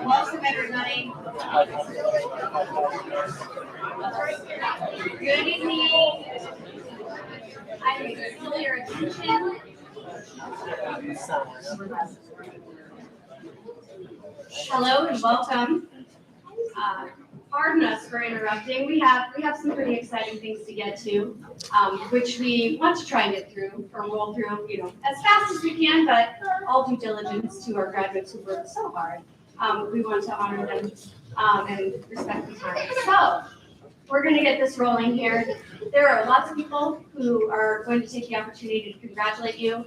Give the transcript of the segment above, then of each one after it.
Welcome, everybody. Good evening. I feel your attention. Hello and welcome. Pardon us for interrupting. We have some pretty exciting things to get to, which we want to try and get through or roll through, as fast as we can. But all due diligence to our graduates who worked so hard. We want to honor them and respect the time. So we're going to get this rolling here. There are lots of people who are going to take the opportunity to congratulate you.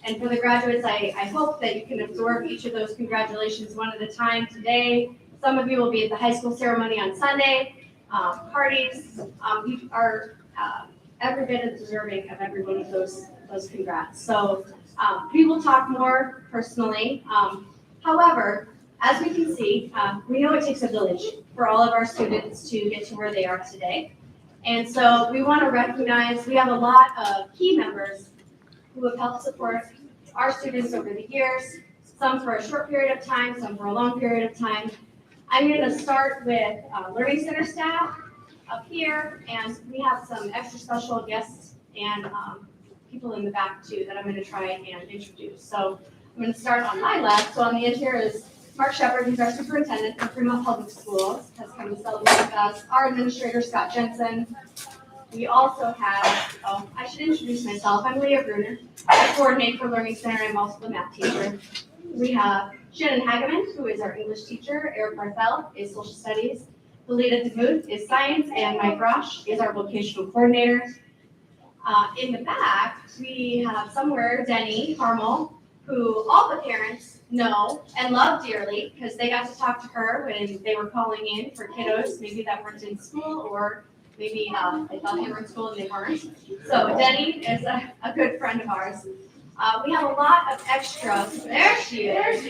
And for the graduates, I hope that you can absorb each of those congratulations one at a time today. Some of you will be at the high school ceremony on Sunday, parties. You are every bit as deserving of every one of those congrats. So we will talk more personally. However, as we can see, we know it takes a village for all of our students to get to where they are today. And so we want to recognize we have a lot of key members who have helped support our students over the years, some for a short period of time, some for a long period of time. I'm going to start with Learning Center staff up here, and we have some extra special guests and people in the back too that I'm going to try and introduce. So I'm going to start on my left. So on the end here is Mark Shepard, who's our superintendent for Fremont Public Schools, has come to celebrate with us. Our administrator, Scott Jensen. We also have, I should introduce myself. I'm Leah Bruner. I coordinate for Learning Center. I'm also the math teacher. We have Shannon Hageman, who is our English teacher. Eric Barthel is social studies. Belita DeMuth is science. And Mike Rosh is our vocational coordinator. In the back, we have somewhere Denny Harmel, who all the parents know and love dearly because they got to talk to her when they were calling in for kiddos, maybe that weren't in school or maybe they thought they were in school and they weren't. So Denny is a good friend of ours. We have a lot of extra. There she is.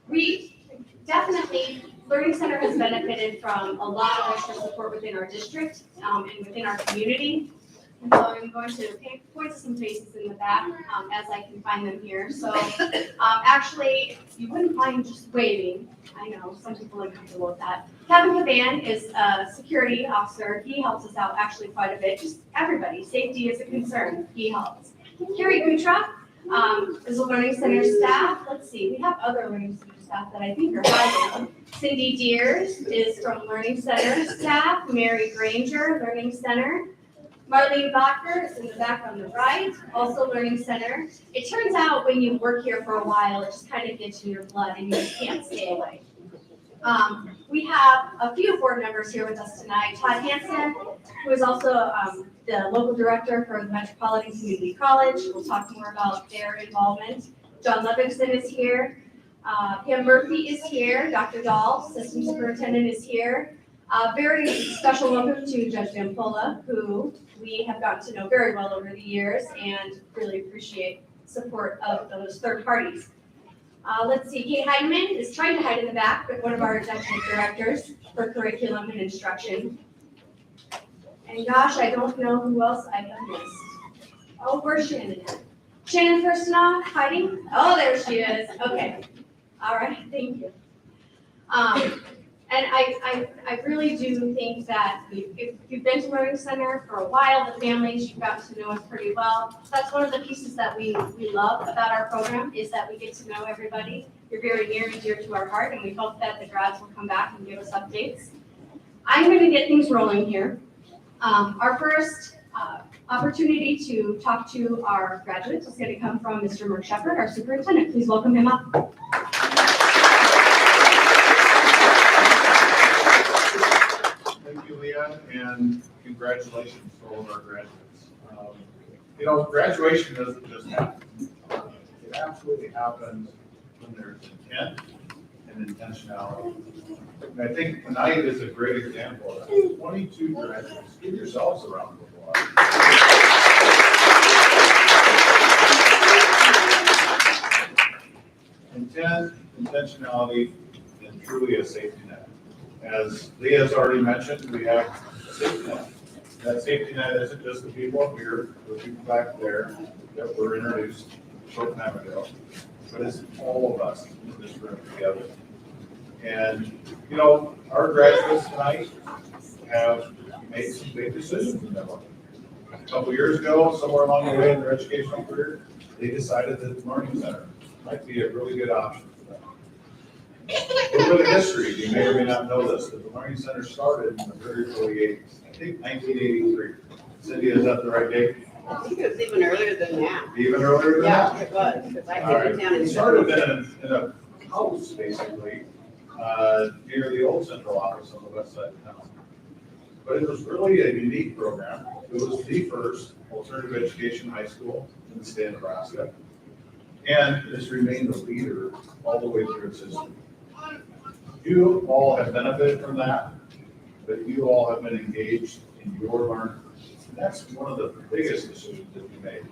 We definitely, Learning Center has benefited from a lot of extra support within our district and within our community. And so I'm going to point to some faces in the back as I can find them here. So actually, you wouldn't mind just waving. I know some people are comfortable with that. Kevin Caban is a security officer. He helps us out actually quite a bit. Just everybody, safety is a concern. He helps. Carrie Gutra is a Learning Center staff. Let's see, we have other Learning Center staff that I think are hiding. Cindy Deers is from Learning Center staff. Mary Granger, Learning Center. Marlene Bacher is in the back on the right, also Learning Center. It turns out when you work here for a while, it just kind of gets in your blood and you just can't stay away. We have a few board members here with us tonight. Todd Hansen, who is also the local director for the Metropolitan Community College. We'll talk more about their involvement. John Levinson is here. Pam Murphy is here. Dr. Dahl, System Superintendent, is here. Very special welcome to Judge Dampola, who we have gotten to know very well over the years and really appreciate support of those third parties. Let's see, Kate Heidemann is trying to hide in the back, but one of our executive directors for curriculum and instruction. And gosh, I don't know who else I have missed. Oh, where's Shannon at? Shannon Firstenoff hiding? Oh, there she is. Okay. All right, thank you. And I really do think that if you've been to Learning Center for a while, the families, you've gotten to know us pretty well. That's one of the pieces that we love about our program is that we get to know everybody. You're very near and dear to our heart, and we hope that the grads will come back and give us updates. I'm going to get things rolling here. Our first opportunity to talk to our graduates is going to come from Mr. Mark Shepard, our superintendent. Please welcome him up. Thank you, Leah, and congratulations to all of our graduates. Graduation doesn't just happen. It absolutely happens when there's intent and intentionality. And I think tonight is a great example of that. 22 graduates. Give yourselves a round of applause. Intent, intentionality, and truly a safety net. As Leah has already mentioned, we have a safety net. That safety net isn't just the people up here, the people back there that were introduced a short time ago, but it's all of us in this room together. And, our graduates tonight have made some big decisions in their life. A couple years ago, somewhere along the way in their educational career, they decided that the Learning Center might be a really good option for them. A little bit of history, you may or may not know this, but the Learning Center started in the very early 80s, I think 1983. Cindy, is that the right date? I think it was even earlier than that. Even earlier than that? Yeah, it was, because I All had right. it down in. It started in a house, basically, near the old central office on the west side of town. But it was really a unique program. It was the first alternative education high school in the state of Nebraska. And it's remained a leader all the way through its history. You all have benefited from that, but you all have been engaged in your learning. And that's one of the biggest decisions that you made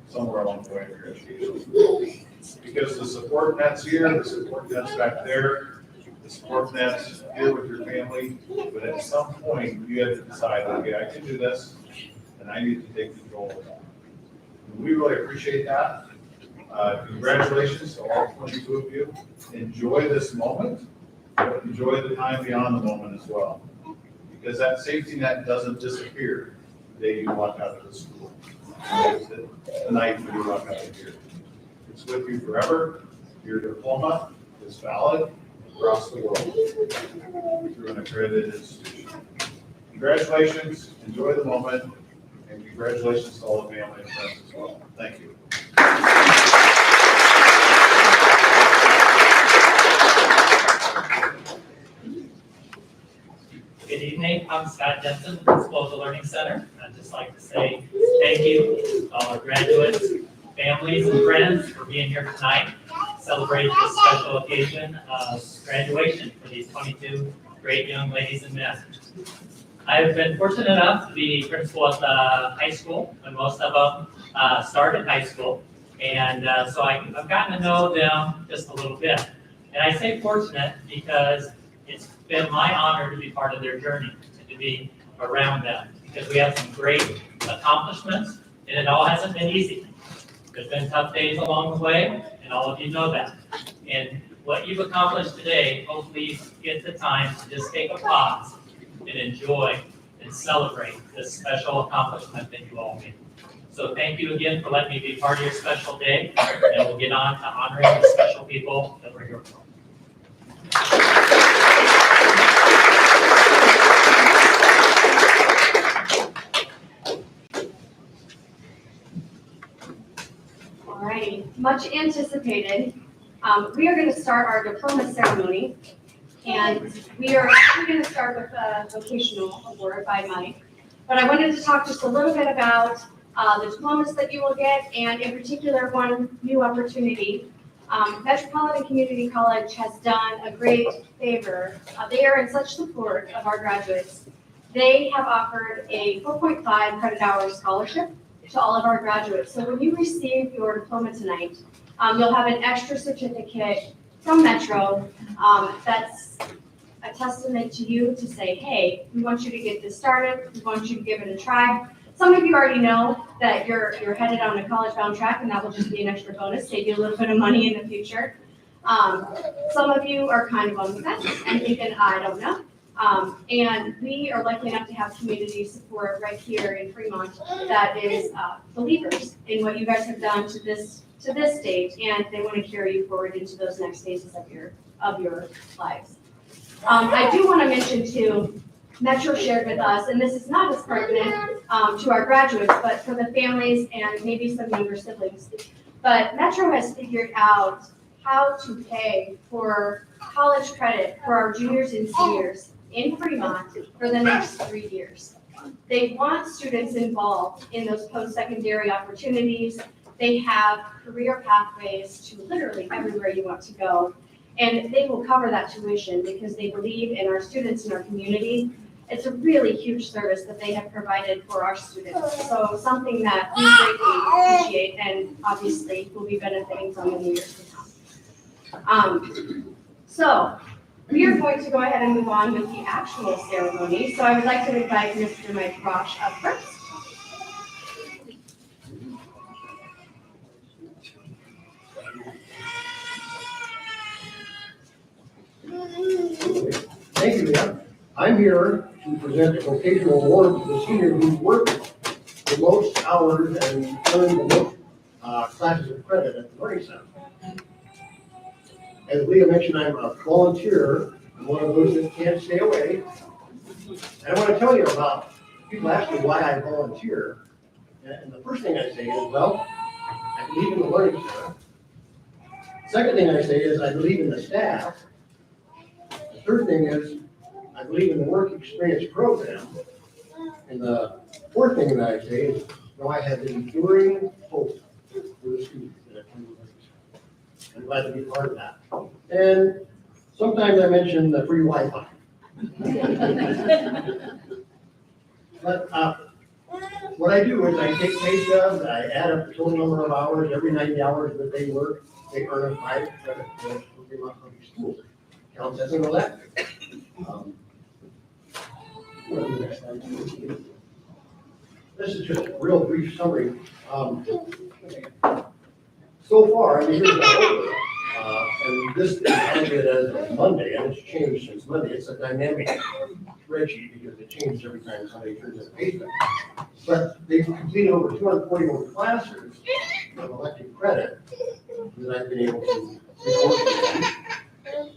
somewhere along the way in your education. Because the support net's here, the support net's back there, the support net's here with your family, but at some point you have to decide, okay, I can do this, and I need to take control of that. And we really appreciate that. Congratulations to all 22 of you. Enjoy this moment, but enjoy the time beyond the moment as well. Because that safety net doesn't disappear the day you walk out of the school. The night when you walk out of here. It's with you forever. Your diploma is valid across the world through an accredited institution. Congratulations, enjoy the moment, and congratulations to all the family and friends as well. Thank you. Good evening, I'm Scott Jensen, Principal of the Learning Center. I'd just like to say thank you to all our graduates, families, and friends for being here tonight. Celebrate this special occasion of graduation for these 22 great young ladies and men. I've been fortunate enough to be principal at the high school when most of them started high school. And so I've gotten to know them just a little bit. And I say fortunate because it's been my honor to be part of their journey and to be around them because we have some great accomplishments, and it all hasn't been easy. There's been tough days along the way, and all of you know that. And what you've accomplished today, hopefully you get the time to just take a pause and enjoy and celebrate this special accomplishment that you all made. So thank you again for letting me be part of your special day, and we'll get on to honoring the special people that we're here for. All righty, much anticipated. We are going to start our diploma ceremony, and we are actually going to start with a vocational award by Mike. But I wanted to talk just a little bit about the diplomas that you will get, and in particular, one new opportunity. Metropolitan Community College has done a great favor. They are in such support of our graduates. They have offered a 4.5 credit hour scholarship to all of our graduates. So when you receive your diploma tonight, you'll have an extra certificate from Metro that's a testament to you to say, hey, we want you to get this started. We want you to give it a try. Some of you already know that you're headed on a college-bound track, and that will just be an extra bonus, save you a little bit of money in the future. Some of you are kind of on the fence and thinking, I don't know. And we are lucky enough to have community support right here in Fremont that is believers in what you guys have done to this stage, and they want to carry you forward into those next phases of your lives. I do want to mention too, Metro shared with us, and this is not as pertinent to our graduates, but for the families and maybe some younger siblings. But Metro has figured out how to pay for college credit for our juniors and seniors in Fremont for the next 3 years. They want students involved in those post-secondary opportunities. They have career pathways to literally everywhere you want to go. And they will cover that tuition because they believe in our students and our community. It's a really huge service that they have provided for our students. So something that we greatly appreciate and obviously will be benefiting from in the years to come. So we are going to go ahead and move on with the actual ceremony. So I would like to invite Mr. Mike Rosh up first. Thank you, Leah. I'm here to present a vocational award to the senior who worked the most hours and earned the most classes of credit at the Learning Center. As Leah mentioned, I'm a volunteer. I'm one of those that can't stay away. And I want to tell you about, people ask me why I volunteer. And the first thing I say is, well, I believe in the Learning Center. Second thing I say is I believe in the staff. The third thing is I believe in the work experience program. And the fourth thing that I say is, I have enduring hope for the students that attend the Learning Center. I'm glad to be part of that. And sometimes I mention the free Wi-Fi. But what I do is I take pay stubs, I add up the total number of hours, every 90 hours that they work, they earn a 5 credit for Fremont Public Schools. Counts as an elective. This is just a real brief summary. So far, the year's not over, and this is ended as Monday, and it's changed since Monday. It's a dynamic spreadsheet because it changes every time somebody turns in a pay stub. But they've completed over 241 classes of elective credit that I've been able to report to them.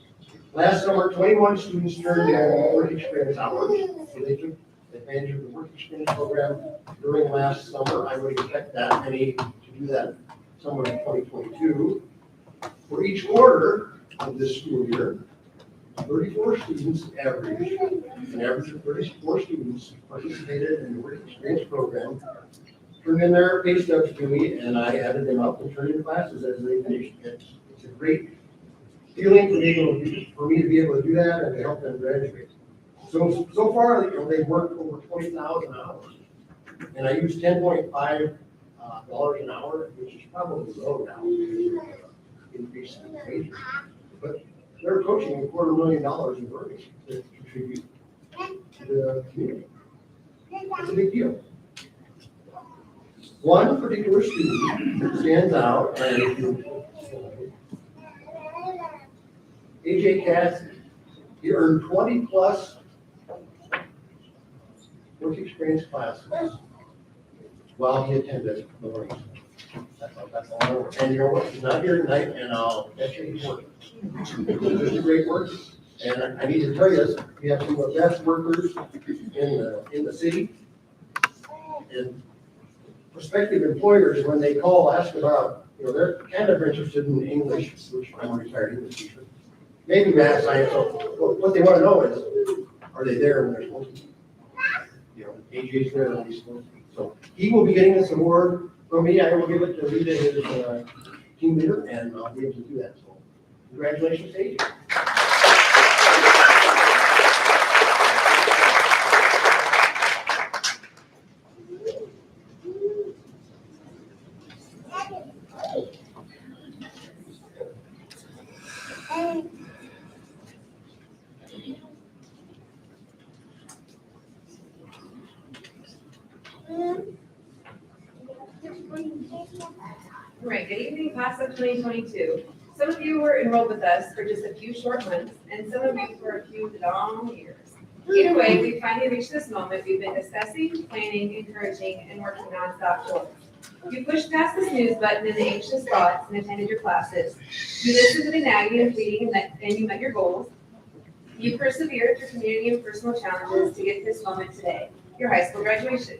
Last summer, 21 students turned in work experience hours, so they took advantage of the work experience program during last summer. I would expect that many to do that somewhere in 2022. For each quarter of this school year, 34 students average, an average of 34 students participated in the work experience program, turned in their pay stubs to me, and I added them up and turned in classes as they finished. It's a great feeling for me to be able to do that and to help them graduate. So far, they've worked over 20,000 hours, and I use $10.5 an hour, which is probably low now because of the increase in wages. But they're approaching $250,000 in earnings to contribute to the community. It's a big deal. One particular student stands out, and AJ Cassidy. He earned 20+ work experience classes while he attended the learning center. That's a lot of work. And you know what? He's not here tonight, and I'll bet you he's working. It's great work. And I need to tell you, we have some of the best workers in the city. And prospective employers, when they call, ask about, they're kind of interested in English, which I'm a retired English teacher. Maybe math, science, so what they want to know is, are they there when they're supposed to be? AJ's there when he's supposed to be. So he will be getting this award from me. I will give it to Rita, his team leader, and I'll be able to do that. So congratulations to AJ. All right, good evening, class of 2022. Some of you were enrolled with us for just a few short months, and some of you for a few long years. Either way, we finally reached this moment we've been discussing, planning, encouraging, and working nonstop towards. You pushed past the snooze button and the anxious thoughts and attended your classes. You listened to the nagging and pleading and you met your goals. You persevered through community and personal challenges to get this moment today, your high school graduation.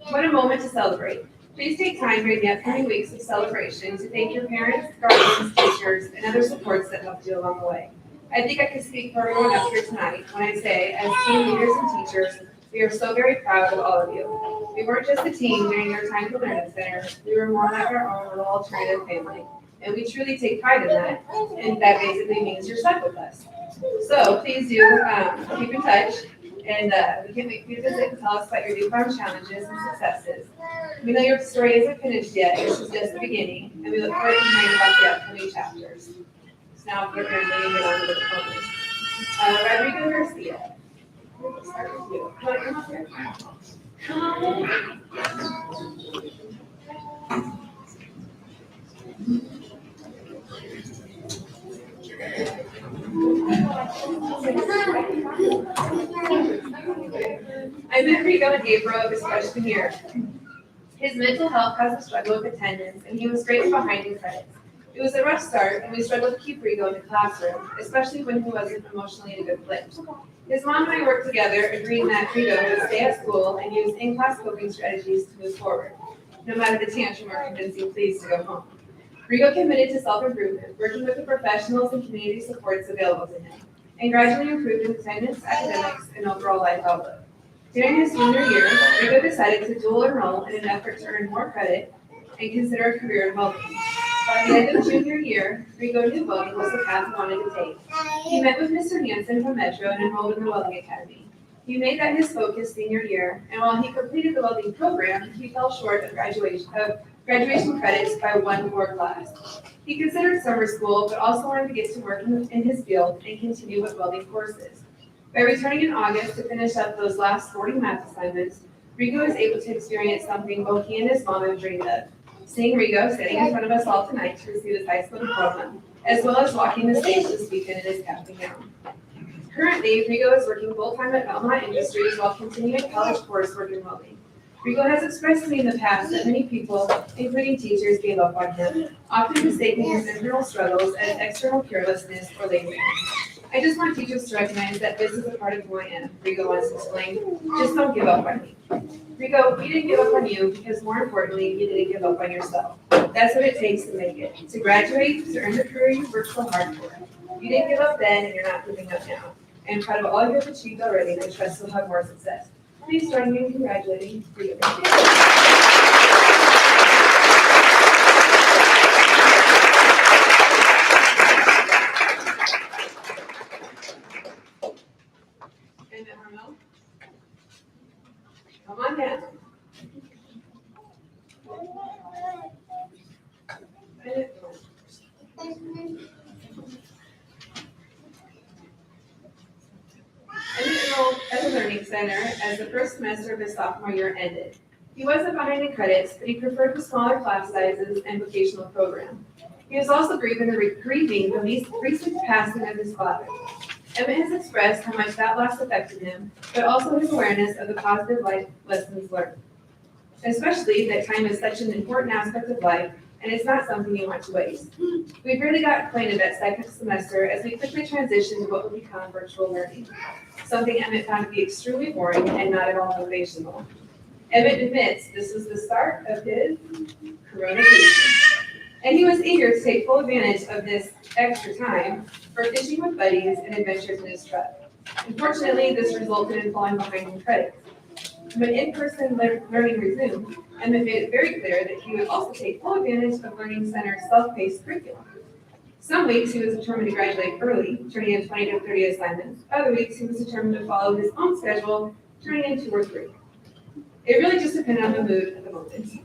What a moment to celebrate. Please take time during the upcoming weeks of celebration to thank your parents, guardians, teachers, and other supports that helped you along the way. I think I can speak for everyone up here tonight when I say, as team leaders and teachers, we are so very proud of all of you. We weren't just a team during your time at the Learning Center, we were more like our own little alternative family. And we truly take pride in that, and that basically means you're stuck with us. So please do keep in touch, and we can make you visit and tell us about your newfound challenges and successes. We know your story isn't finished yet, this is just the beginning, and we look forward to hearing about the upcoming chapters. So now we're going to get on to the performance. Rodrigo Garcia. We'll start with you. You want to come up here? I met Rigo in April of his freshman year. His mental health caused a struggle with attendance, and he was great behind his credits. It was a rough start, and we struggled to keep Rigo in the classroom, especially when he wasn't emotionally in a good place. His mom and I worked together, agreeing that Rigo would stay at school and use in-class coping strategies to move forward, no matter the tantrum or convincing pleas to go home. Rigo committed to self-improvement, working with the professionals and community supports available to him, and gradually improved in attendance, academics, and overall life outlook. During his junior year, Rigo decided to dual enroll in an effort to earn more credit and consider a career in welding. By the end of junior year, Rigo knew welding was the path he wanted to take. He met with Mr. Hansen from Metro and enrolled in the Welding Academy. He made that his focus senior year, and while he completed the welding program, he fell short of graduation credits by one more class. He considered summer school, but also wanted to get to work in his field and continue with welding courses. By returning in August to finish up those last 40 math assignments, Rigo was able to experience something both he and his mom have dreamed of. Seeing Rigo sitting in front of us all tonight to receive his high school diploma, as well as walking the stage this weekend in his cap and gown. Currently, Rigo is working full-time at Belmont Industries while continuing college coursework in welding. Rigo has expressed to me in the past that many people, including teachers, gave up on him, often mistaking his internal struggles as external carelessness or laziness. I just want teachers to recognize that this is a part of who I am, Rigo wants to explain. Just don't give up on me. Rigo, we didn't give up on you because more importantly, you didn't give up on yourself. That's what it takes to make it. To graduate, to earn the career you worked so hard for. You didn't give up then and you're not giving up now. I'm proud of all you have achieved already and I trust you'll have more success. Please join me in congratulating Rigo. Come on down. I enrolled at the Learning Center as the first semester of his sophomore year ended. He wasn't behind in credits, but he preferred the smaller class sizes and vocational program. He was also grieving the recent passing of his father. Emmett has expressed how much that loss affected him, but also his awareness of the positive life lessons learned. Especially that time is such an important aspect of life, and it's not something you want to waste. We really got acquainted that second semester as we quickly transitioned to what would become virtual learning, something Emmett found to be extremely boring and not at all motivational. Emmett admits this was the start of his Corona vacation, and he was eager to take full advantage of this extra time for fishing with buddies and adventures in his truck. Unfortunately, this resulted in falling behind in credits. When in-person learning resumed, Emmett made it very clear that he would also take full advantage of Learning Center's self-paced curriculum. Some weeks he was determined to graduate early, turning in 20 to 30 assignments. Other weeks he was determined to follow his own schedule, turning in 2 or 3. It really just depended on the mood at the moment.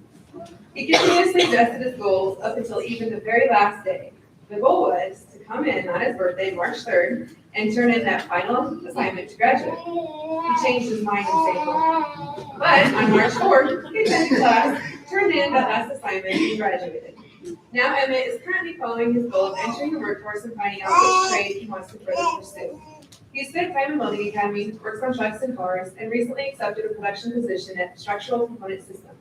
He continuously adjusted his goals up until even the very last day. The goal was to come in on his birthday, March 3rd, and turn in that final assignment to graduate. He changed his mind and stayed home. But on March 4th, he attended class, turned in that last assignment, and graduated. Now Emmett is currently following his goal of entering the workforce and finding out which trade he wants to further pursue. He spent time in welding academy, works on trucks and cars, and recently accepted a production position at Structural Component Systems.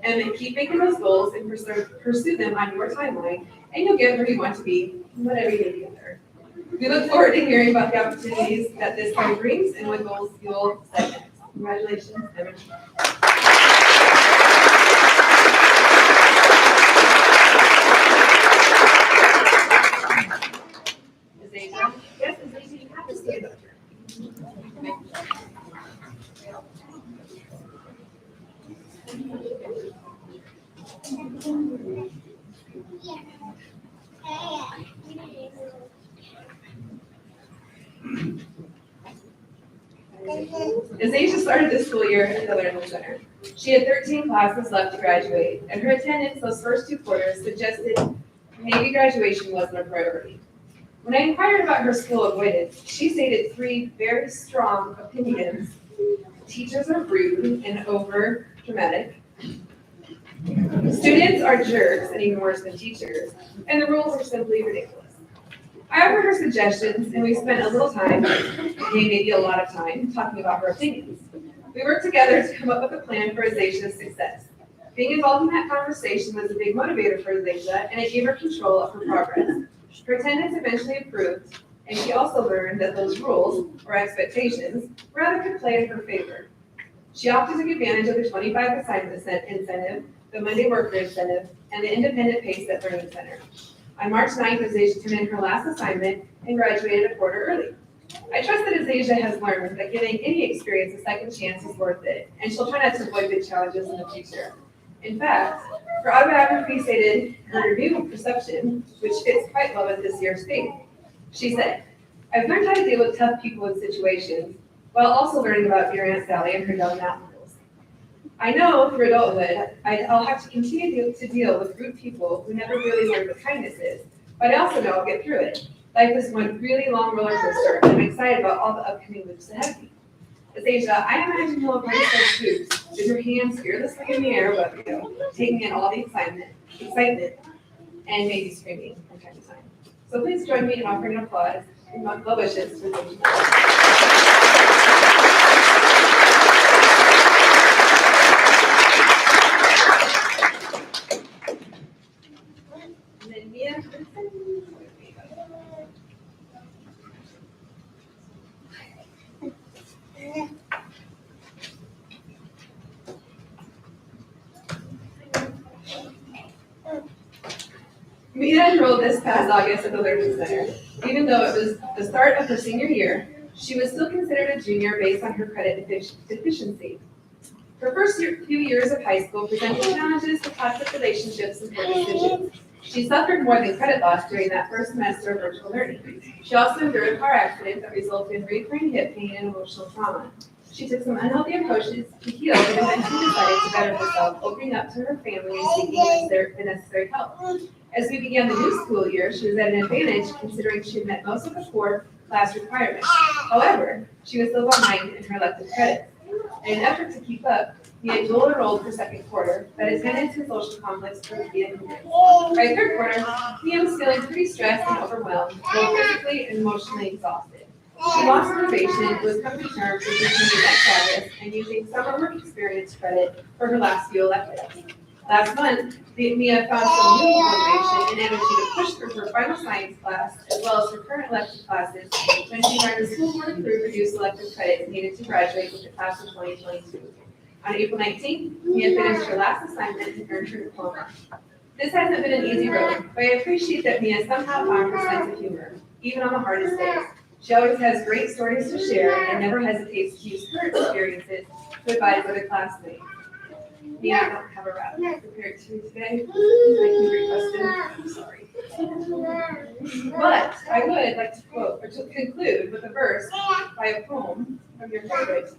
Emmett, keep making those goals and pursue them on your timeline, and you'll get where you want to be, whatever you do together. We look forward to hearing about the opportunities that this time brings and what goals you'll set next. Congratulations, Emmett. Azasia? Yes, Azasia, you have to stand up here. Azasia started this school year at the Learning Center. She had 13 classes left to graduate, and her attendance those first 2 quarters suggested maybe graduation wasn't a priority. When I inquired about her school avoidance, she stated 3 very strong opinions. Teachers are rude and over dramatic. Students are jerks and even worse than teachers, and the rules are simply ridiculous. I offered her suggestions, and we spent a little time, maybe a lot of time, talking about her opinions. We worked together to come up with a plan for Azasia's success. Being involved in that conversation was a big motivator for Azasia, and it gave her control of her progress. Her attendance eventually improved, and she also learned that those rules, or expectations, rather could play in her favor. She opted to take advantage of the 25 assignment incentive, the Monday worker incentive, and the independent pace at Learning Center. On March 9th, Azasia turned in her last assignment and graduated a quarter early. I trust that Azasia has learned that giving any experience a second chance is worth it, and she'll try not to avoid big challenges in the future. In fact, her autobiography stated her review perception, which fits quite well with this year's theme. She said, "I've learned how to deal with tough people and situations, while also learning about your Aunt Sally and her dumb mountain rules. I know through adulthood, I'll have to continue to deal with rude people who never really learn what kindness is, but I also know I'll get through it. Life is one really long roller coaster, and I'm excited about all the upcoming weeks ahead of me." Azasia, I imagine you'll embrace those shoots with your hands fearlessly in the air above you, taking in all the excitement, and maybe screaming from time to time. So please join me in offering an applause and well wishes for Azasia. And then Mia. Mia enrolled this past August at the Learning Center. Even though it was the start of her senior year, she was still considered a junior based on her credit deficiency. Her first few years of high school presented challenges with toxic relationships and poor decisions. She suffered more than credit loss during that first semester of virtual learning. She also endured a car accident that resulted in recurring hip pain and emotional trauma. She took some unhealthy approaches to heal and eventually decided to better herself, opening up to her family and seeking the necessary help. As we began the new school year, she was at an advantage considering she had met most of the core class requirements. However, she was still behind in her elective credits. In an effort to keep up, Mia dual enrolled for second quarter, but attendance and social conflicts proved to be a hindrance. By third quarter, Mia was feeling pretty stressed and overwhelmed, both physically and emotionally exhausted. She lost motivation, was coming to terms with continued progress, and using summer work experience credit for her last few electives. Last month, Mia found some new motivation and energy to push through her final science class as well as her current elective classes when she learned the school board approved reduced elective credits needed to graduate with the class of 2022. On April 19th, Mia finished her last assignment and earned her diploma. This hasn't been an easy road, but I appreciate that Mia somehow found her sense of humor, even on the hardest days. She always has great stories to share and never hesitates to use her experiences to advise other classmates. Mia, I don't have a rap prepared to today, like you requested. I'm sorry. But I would like to quote, or to conclude with a verse by a poem from your favorite.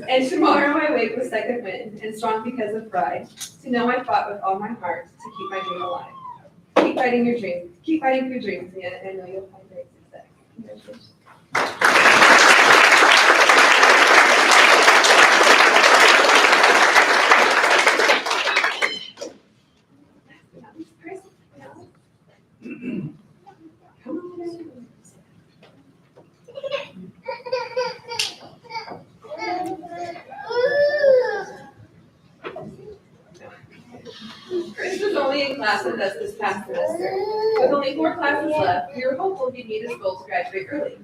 And tomorrow I wake with second wind and strong because of pride, to know I fought with all my heart to keep my dream alive. Keep fighting your dreams. Keep fighting for your dreams, Mia, and I know you'll find great success. Congratulations. Chris, come on. Chris was only in class with us this past semester. With only 4 classes left, we were hopeful he'd meet his goal to graduate early.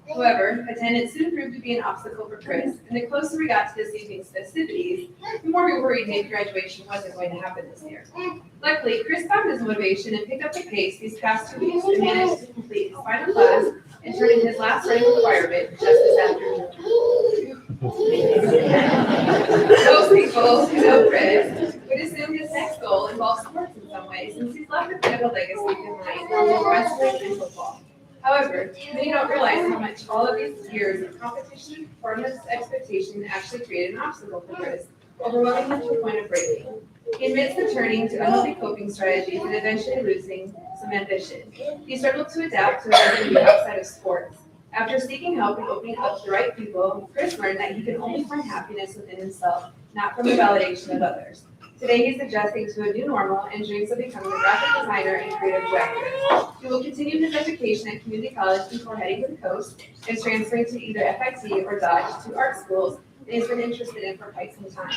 However, attendance soon proved to be an obstacle for Chris, and the closer we got to this evening's festivities, the more we worried maybe graduation wasn't going to happen this year. Luckily, Chris found his motivation and picked up the pace these past 2 weeks and managed to complete his final class and turn in his last writing requirement just this afternoon. Most people who know Chris would assume his next goal involves sports in some way, since he's left a bit of a legacy behind on both wrestling and football. However, many don't realize how much all of these years of competition, performance, expectation actually created an obstacle for Chris, overwhelming him to the point of breaking. He admits to turning to unhealthy coping strategies and eventually losing some ambition. He struggled to adapt to living outside of sports. After seeking help and opening up to the right people, Chris learned that he can only find happiness within himself, not from the validation of others. Today, he's adjusting to a new normal and dreams of becoming a graphic designer and creative director. He will continue his education at community college before heading to the coast and transferring to either FIT or Dodge, 2 art schools that he's been interested in for quite some time.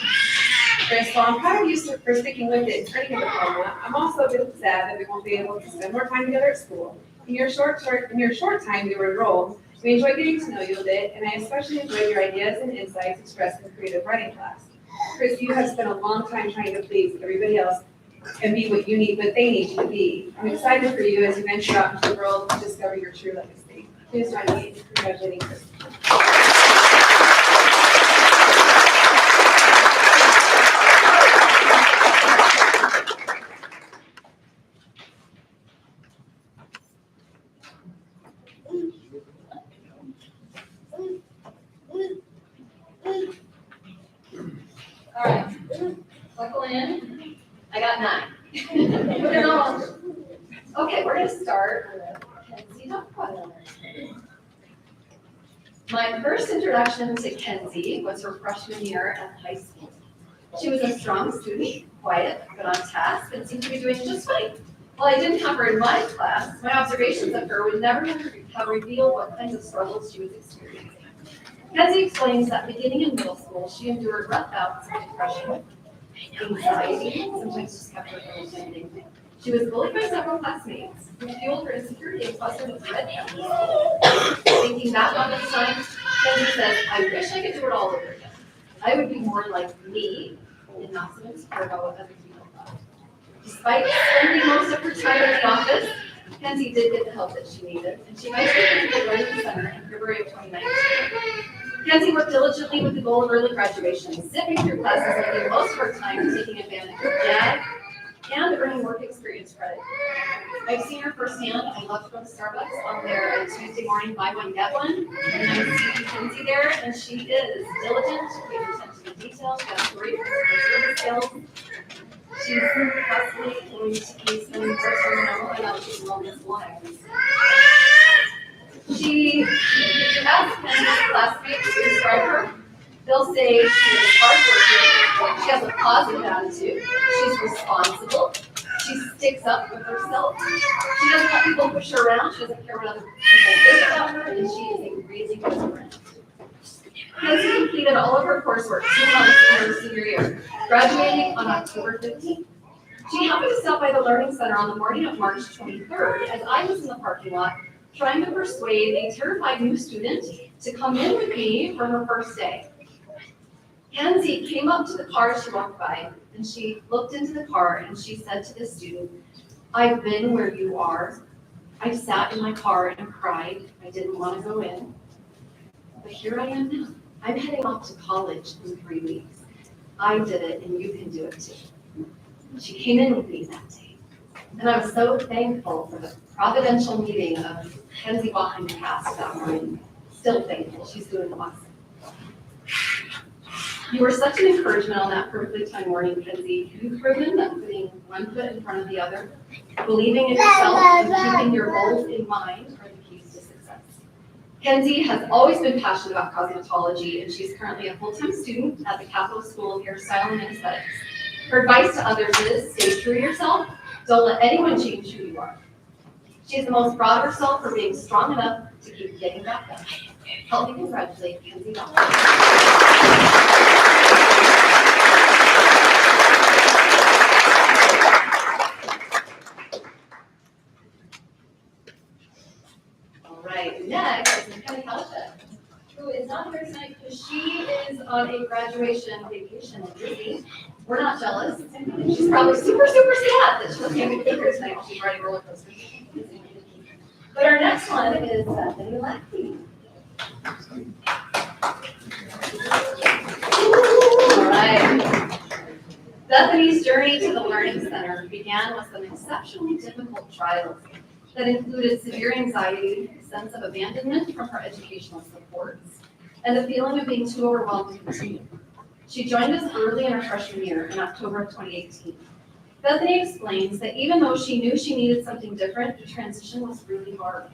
Chris, while I'm proud of you for sticking with it and earning a diploma, I'm also a bit sad that we won't be able to spend more time together at school. In your short time you were enrolled, we enjoyed getting to know you a bit, and I especially enjoyed your ideas and insights expressed in the creative writing class. Chris, you have spent a long time trying to please everybody else and be what you need, what they need you to be. I'm excited for you as you venture out into the world to discover your true legacy. Please join me in congratulating Chris. All right, buckle in. I got 9. Put it on. Okay, we're gonna start with Kenzie Duckbutt. My first introduction to Kenzie was her freshman year at high school. She was a strong student, quiet, but on task, and seemed to be doing just fine. While I didn't have her in my class, my observations of her would never have revealed what kinds of struggles she was experiencing. Kenzie explains that beginning in middle school, she endured rough bouts of depression, anxiety, sometimes just kept her from attending. She was bullied by several classmates, who fueled her insecurity and caused her to dread coming to school. Thinking back on this time, Kenzie says, I wish I could do it all over again. I would be more like me and not so insecure about what other people thought. Despite spending most of her time in the office, Kenzie did get the help that she needed, and she eventually went to the Learning Center in February of 2019. Kenzie worked diligently with the goal of early graduation, zipping through classes, spending most of her time taking advantage of JAG and earning work experience credit. I've seen her firsthand. I love to go to Starbucks on their Tuesday morning buy one, get one, and I see Kenzie there, and she is diligent, pays attention to detail, she has great customer service skills. She's possibly going to be spending first on normal and other wellness lives. She has Kenzie's classmates describe her They'll say she is hardworking, she has a positive attitude, she's responsible, she sticks up for herself, she doesn't let people push her around, she doesn't care what other people think about her, and she is a really good friend. Kenzie completed all of her coursework 2 months in her senior year, graduating on October 15th. She happened to stop by the Learning Center on the morning of March 23rd as I was in the parking lot trying to persuade a terrified new student to come in with me for her first day. Kenzie came up to the car as she walked by, and she looked into the car and she said to the student, "I've been where you are. I sat in my car and cried. I didn't want to go in. But here I am now. I'm heading off to college in 3 weeks. I did it and you can do it too." She came in with me that day. And I was so thankful for the providential meeting of Kenzie walking past that morning. Still thankful. She's doing awesome. You were such an encouragement on that perfectly timed morning, Kenzie. You've proven that putting one foot in front of the other, believing in yourself, and keeping your goals in mind are the keys to success. Kenzie has always been passionate about cosmetology, and she's currently a full-time student at the Capital School of Hairstyle and Aesthetics. Her advice to others is stay true to yourself. Don't let anyone change who you are. She is the most proud of herself for being strong enough to keep getting back up. Help me congratulate Kenzie Dodd. All right, next is Kenny Halshed, who is not here tonight because she is on a graduation vacation in Disney. We're not jealous. She's probably super, super sad that she doesn't have to be here tonight while she's riding roller coasters. But our next one is Bethany Lackey. All right. Bethany's journey to the Learning Center began with some exceptionally difficult trials that included severe anxiety, a sense of abandonment from her educational supports, and a feeling of being too overwhelmed to continue. She joined us early in her freshman year in October of 2018. Bethany explains that even though she knew she needed something different, the transition was really hard.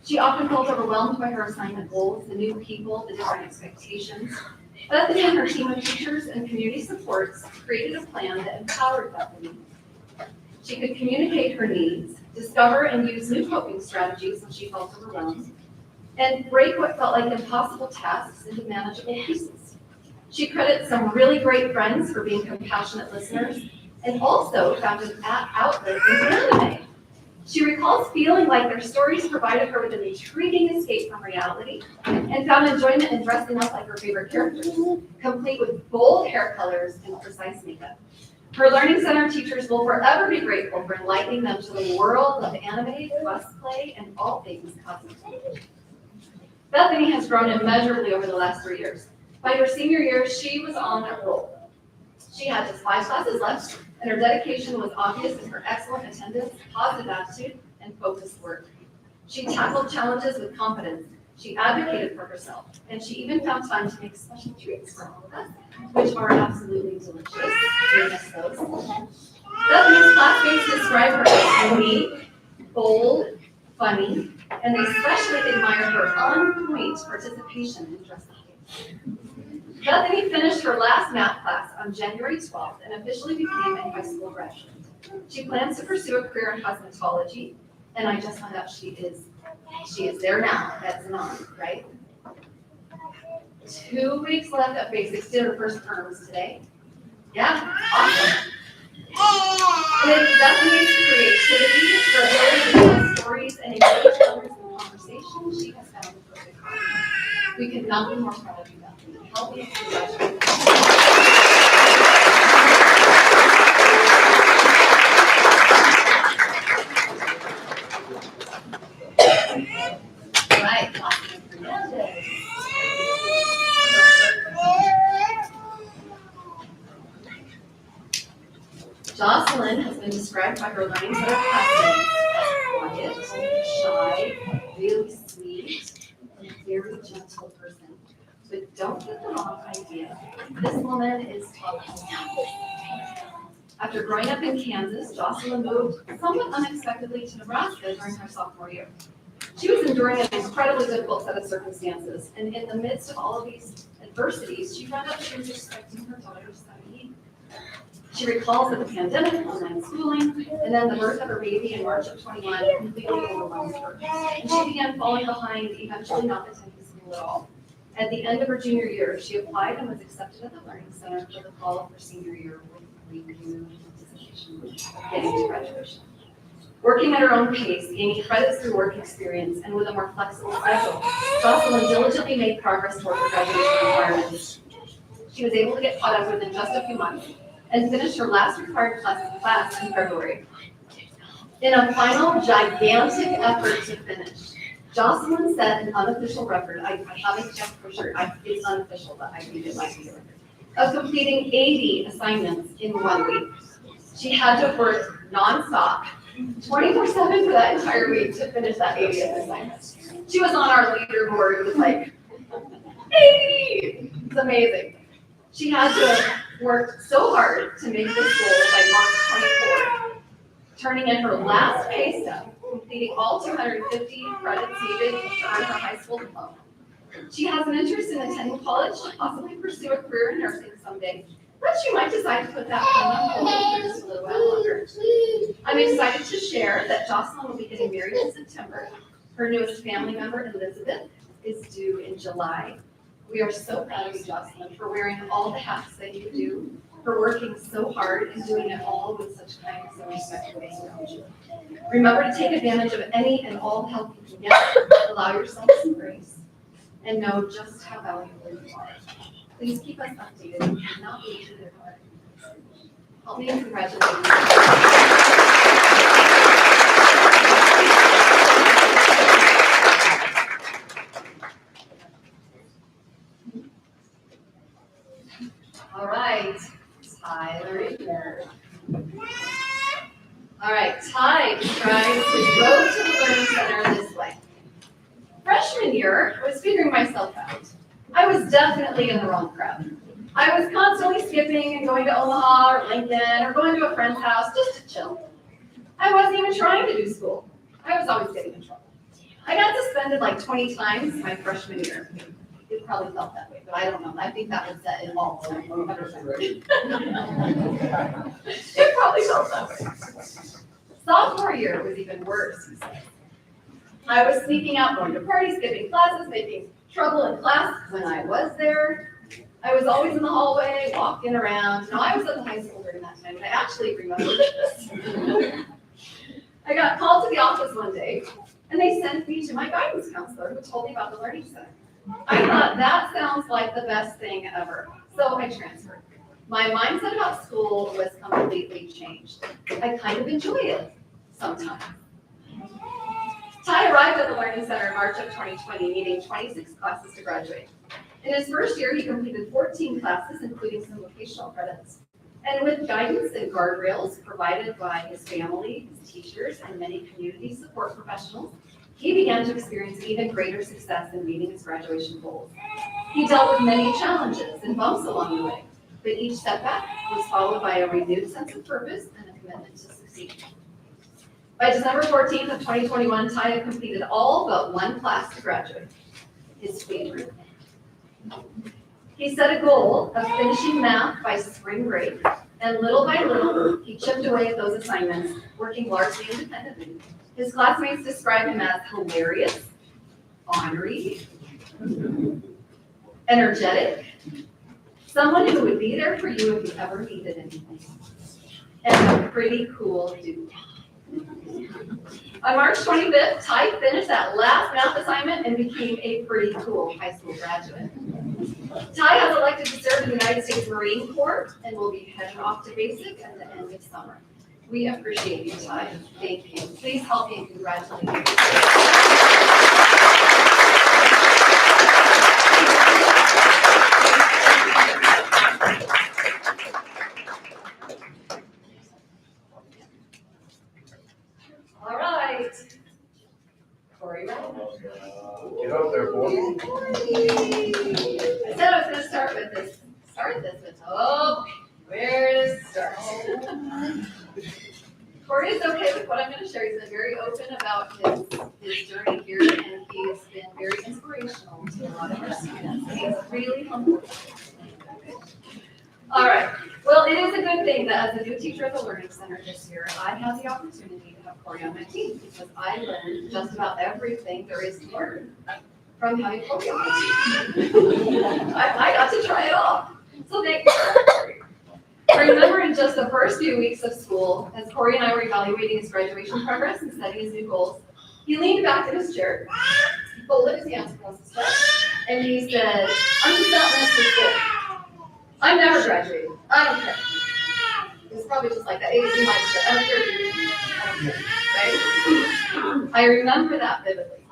She often felt overwhelmed by her assignment goals, the new people, the different expectations. Bethany and her team of teachers and community supports created a plan that empowered Bethany. She could communicate her needs, discover and use new coping strategies when she felt overwhelmed, and break what felt like impossible tasks into manageable pieces. She credits some really great friends for being compassionate listeners, and also found an outlet in anime. She recalls feeling like their stories provided her with an intriguing escape from reality, and found enjoyment in dressing up like her favorite characters, complete with bold hair colors and precise makeup. Her Learning Center teachers will forever be grateful for enlightening them to the world of anime, cosplay, and all things cosmetology. Bethany has grown immeasurably over the last 3 years. By her senior year, she was on a roll. She had just 5 classes left, and her dedication was obvious in her excellent attendance, positive attitude, and focused work. She tackled challenges with confidence. She advocated for herself, and she even found time to make special treats for all of us, which are absolutely delicious. We miss those. Bethany's classmates describe her as unique, bold, funny, and they especially admire her on-point participation in dress up. Bethany finished her last math class on January 12th and officially became a high school graduate. She plans to pursue a career in cosmetology, and I just found out she is there now. That's an honor, right? 2 weeks left at basics. Did her first terms today. Yeah, awesome. With Bethany's creativity, her ability to tell stories and engage others in conversation, she has found the perfect partner. We could not be more proud of you, Bethany. Help me congratulate you. All right, awesome. Fernandez. Jocelyn has been described by her Learning Center classmates as quiet, shy, really sweet, and a very gentle person. But don't get the wrong idea. This woman is tough. After growing up in Kansas, Jocelyn moved somewhat unexpectedly to Nebraska during her sophomore year. She was enduring an incredibly difficult set of circumstances, and in the midst of all of these universities, she found out she was expecting her daughter's son. She recalls that the pandemic, online schooling, and then the birth of her baby in March of 21 completely overwhelmed her. And she began falling behind, eventually not attending school at all. At the end of her junior year, she applied and was accepted at the Learning Center for the fall of her senior year with review anticipation of getting to graduation. Working at her own pace, gaining credits through work experience, and with a more flexible schedule, Jocelyn diligently made progress toward her graduation requirements. She was able to get caught up within just a few months and finish her last required class in February. In a final gigantic effort to finish, Jocelyn set an unofficial record. I haven't checked for sure. It's unofficial, but I think it might be a record. Of completing 80 assignments in 1 week. She had to work nonstop, 24/7 for that entire week to finish that 80th assignment. She was on our leaderboard with like 80. It's amazing. She had to work so hard to make this goal by March 24th, turning in her last pay stub, completing all 250 credits needed to earn her high school diploma. She has an interest in attending college, possibly pursue a career in nursing someday, but she might decide to put that plan on hold for just a little while longer. I'm excited to share that Jocelyn will be getting married in September. Her newest family member, Elizabeth, is due in July. We are so proud of you, Jocelyn, for wearing all the hats that you do, for working so hard and doing it all with such kindness and respect for those. Remember to take advantage of any and all the help you can get. Allow yourself some grace and know just how valuable you are. Please keep us updated and do not wait to their heart. Help me and congratulate you. All right, Tyler here. All right, Ty describes his road to the Learning Center this way. Freshman year, I was figuring myself out. I was definitely in the wrong crowd. I was constantly skipping and going to Omaha or Lincoln or going to a friend's house just to chill. I wasn't even trying to do school. I was always getting in trouble. I got suspended like 20 times my freshman year. It probably felt that way, but I don't know. I think that was set in all time. It probably felt that way. Sophomore year was even worse, he said. I was sneaking out, going to parties, skipping classes, making trouble in class when I was there. I was always in the hallway, walking around. No, I was at the high school during that time, and I actually remember this. I got called to the office one day, and they sent me to my guidance counselor who told me about the Learning Center. I thought that sounds like the best thing ever, so I transferred. My mindset about school was completely changed. I kind of enjoy it sometimes. Ty arrived at the Learning Center in March of 2020, needing 26 classes to graduate. In his first year, he completed 14 classes, including some vocational credits. And with guidance and guardrails provided by his family, his teachers, and many community support professionals, he began to experience even greater success in meeting his graduation goals. He dealt with many challenges and bumps along the way, but each setback was followed by a renewed sense of purpose and a commitment to succeed. By December 14th of 2021, Ty had completed all but one class to graduate, his favorite. He set a goal of finishing math by spring break, and little by little, he chipped away at those assignments, working largely independently. His classmates describe him as hilarious, ornery, energetic, someone who would be there for you if you ever needed anything, and a pretty cool dude. On March 25th, Ty finished that last math assignment and became a pretty cool high school graduate. Ty has elected to serve in the United States Marine Corps and will be heading off to basic at the end of summer. We appreciate you, Ty. Thank you. Please help me and congratulate you. All right. Corey, right? Get up there, boy. I said I was going to start this, but oh, where to start? Corey is okay with what I'm going to share. He's been very open about his journey here, and he's been very inspirational to a lot of our students. He's really humble. All right. Well, it is a good thing that as a new teacher at the Learning Center this year, I had the opportunity to have Corey on my team because I learned just about everything there is to learn from having Corey on my team. I got to try it all. So thank you. I remember in just the first few weeks of school, as Corey and I were evaluating his graduation progress and setting his new goals, he leaned back in his chair, he folded his hands across his chest, and he said, "I'm just not meant for school. I'm never graduating. I don't care." It was probably just like that. It was in my chair. I don't care. Right? I remember that vividly.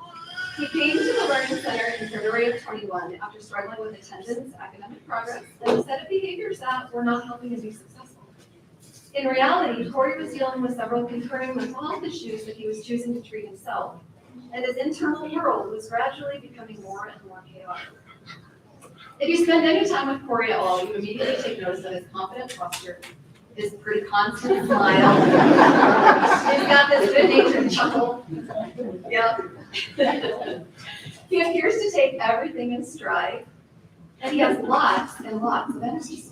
He came to the Learning Center in February of 21 after struggling with attendance, academic progress, and a set of behaviors that were not helping him be successful. In reality, Corey was dealing with several concurring mental health issues that he was choosing to treat himself, and his internal world was gradually becoming more and more chaotic. If you spend any time with Corey at all, you immediately take notice of his confident posture, his pretty constant smile. He's got this good-natured chuckle. Yep. He appears to take everything in stride, and he has lots and lots of energy.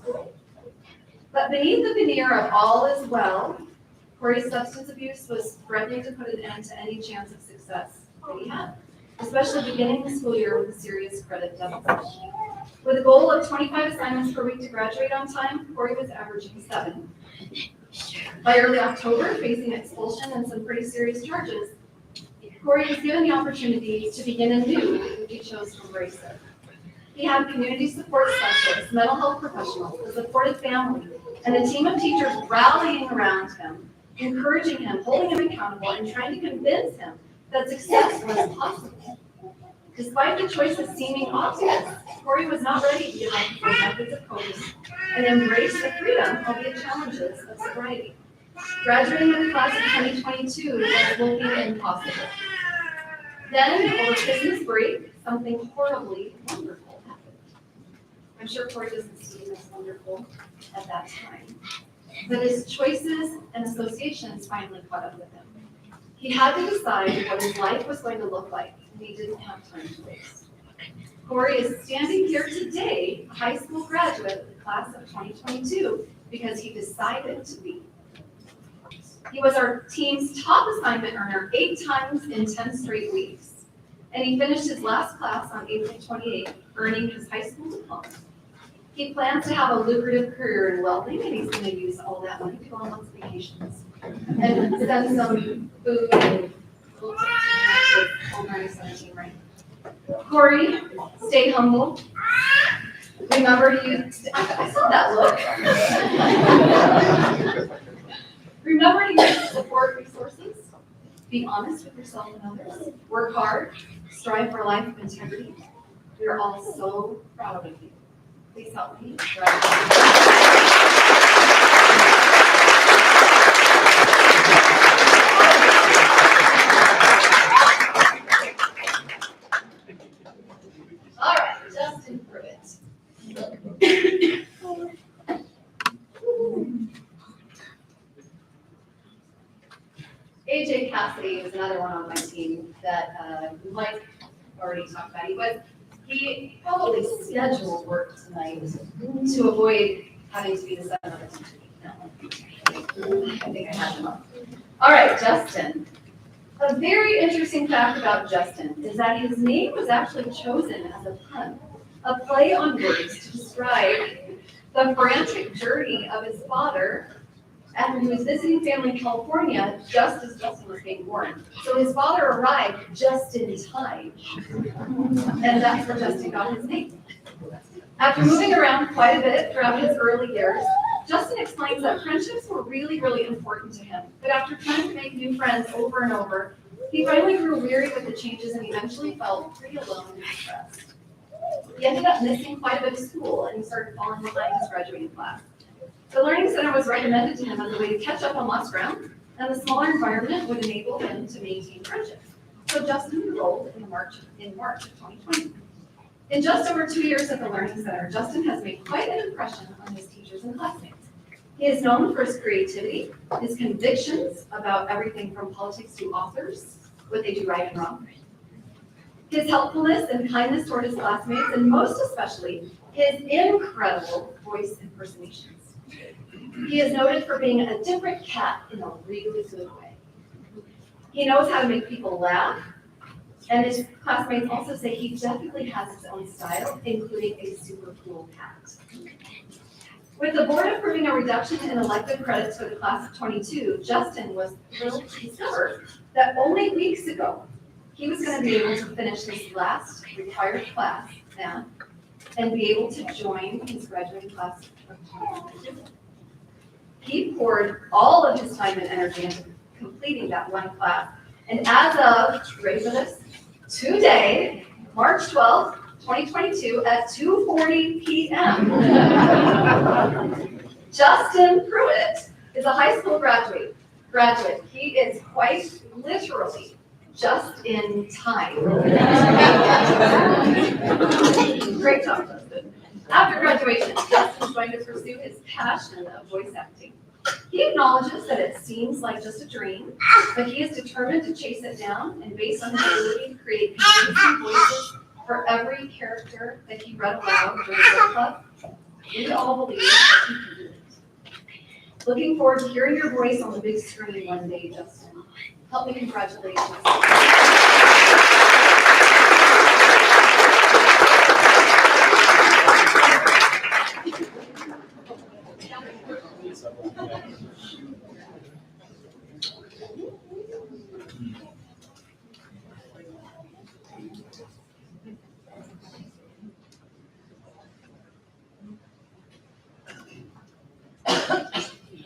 But beneath the veneer of all is well, Corey's substance abuse was threatening to put an end to any chance of success that he had, especially beginning the school year with a serious credit deficit. With a goal of 25 assignments per week to graduate on time, Corey was averaging 7. By early October, facing expulsion and some pretty serious charges, Corey was given the opportunity to begin anew if he chose to embrace it. He had community support specialists, mental health professionals, a supportive family, and a team of teachers rallying around him, encouraging him, holding him accountable, and trying to convince him that success was possible. Despite the choices seeming obvious, Corey was not ready to give up the methods of coping and embrace the freedom, albeit challenges, of sobriety. Graduating in the class of 2022 was looking impossible. Then, over Christmas break, something horribly wonderful happened. I'm sure Corey doesn't seem as wonderful at that time, but his choices and associations finally caught up with him. He had to decide what his life was going to look like, and he didn't have time to waste. Corey is standing here today, a high school graduate of the class of 2022, because he decided to be. He was our team's top assignment earner 8 times in 10 straight weeks. And he finished his last class on April 28th, earning his high school diploma. He plans to have a lucrative career in welding, and he's going to use all that money to go on lots of vacations. And send some food and little tips to over 2017, right? Corey, stay humble. Remember to use, I saw that look. Remember to use support resources. Be honest with yourself and others. Work hard. Strive for a life of integrity. We are all so proud of you. Please help me. All right, Justin Pruitt. AJ Cassidy is another one on my team that Mike already talked about. He probably scheduled work tonight to avoid having to be the center of attention. I think I have him up. All right, Justin. A very interesting fact about Justin is that his name was actually chosen as a pun, a play on words to describe the frantic journey of his father after he was visiting family in California just as Justin was being born. So his father arrived just in time, and that's where Justin got his name. After moving around quite a bit throughout his early years, Justin explains that friendships were really, really important to him. But after trying to make new friends over and over, he finally grew weary with the changes and eventually felt pretty alone and depressed. He ended up missing quite a bit of school, and he started falling behind his graduating class. The Learning Center was recommended to him as a way to catch up on lost ground, and the smaller environment would enable him to maintain friendships. So Justin enrolled in March of 2020. In just over 2 years at the Learning Center, Justin has made quite an impression on his teachers and classmates. He is known for his creativity, his convictions about everything from politics to authors, what they do right and wrong, his helpfulness and kindness toward his classmates, and most especially, his incredible voice impersonations. He is noted for being a different cat in a really good way. He knows how to make people laugh, and his classmates also say he definitely has his own style, including a super cool hat. With the board approving a reduction in elective credits for the class of 22, Justin was thrilled to discover that only weeks ago, he was going to be able to finish his last required class, math, and be able to join his graduating class of 2022. He poured all of his time and energy into completing that one class. And as of, ready for this, today, March 12th, 2022, at 2:40 p.m., Justin Pruitt is a high school graduate. He is quite literally just in time. Great job, Justin. After graduation, Justin is going to pursue his passion of voice acting. He acknowledges that it seems like just a dream, but he is determined to chase it down, and based on his ability to create convincing voices for every character that he read aloud during the book club, we all believe that he can do it. Looking forward to hearing your voice on the big screen one day, Justin. Help me congratulate you.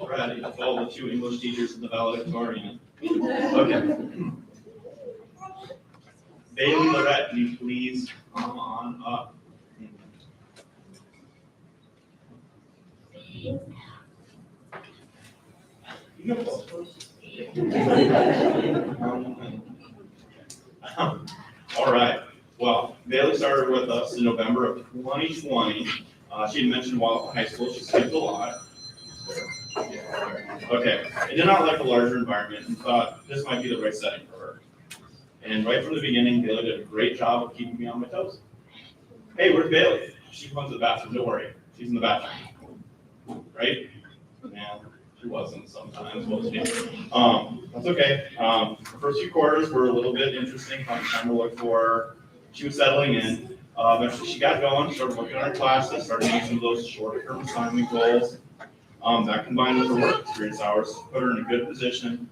Ready to follow the two English teachers in the valedictorian. Okay. Bailey, Lorette, can you please come on up? All right. Well, Bailey started with us in November of 2020. She had mentioned while at high school she skipped a lot. Okay, I did not like the larger environment and thought this might be the right setting for her. And right from the beginning, Bailey did a great job of keeping me on my toes. Hey, where's Bailey? She comes to the bathroom, don't worry, she's in the bathroom. Right? Yeah, she wasn't sometimes, wasn't she? That's okay. The first few quarters were a little bit interesting, trying to look for her. She was settling in. Eventually she got going, started working on her classes, started making some of those short-term assignment goals. That combined with her work experience hours put her in a good position.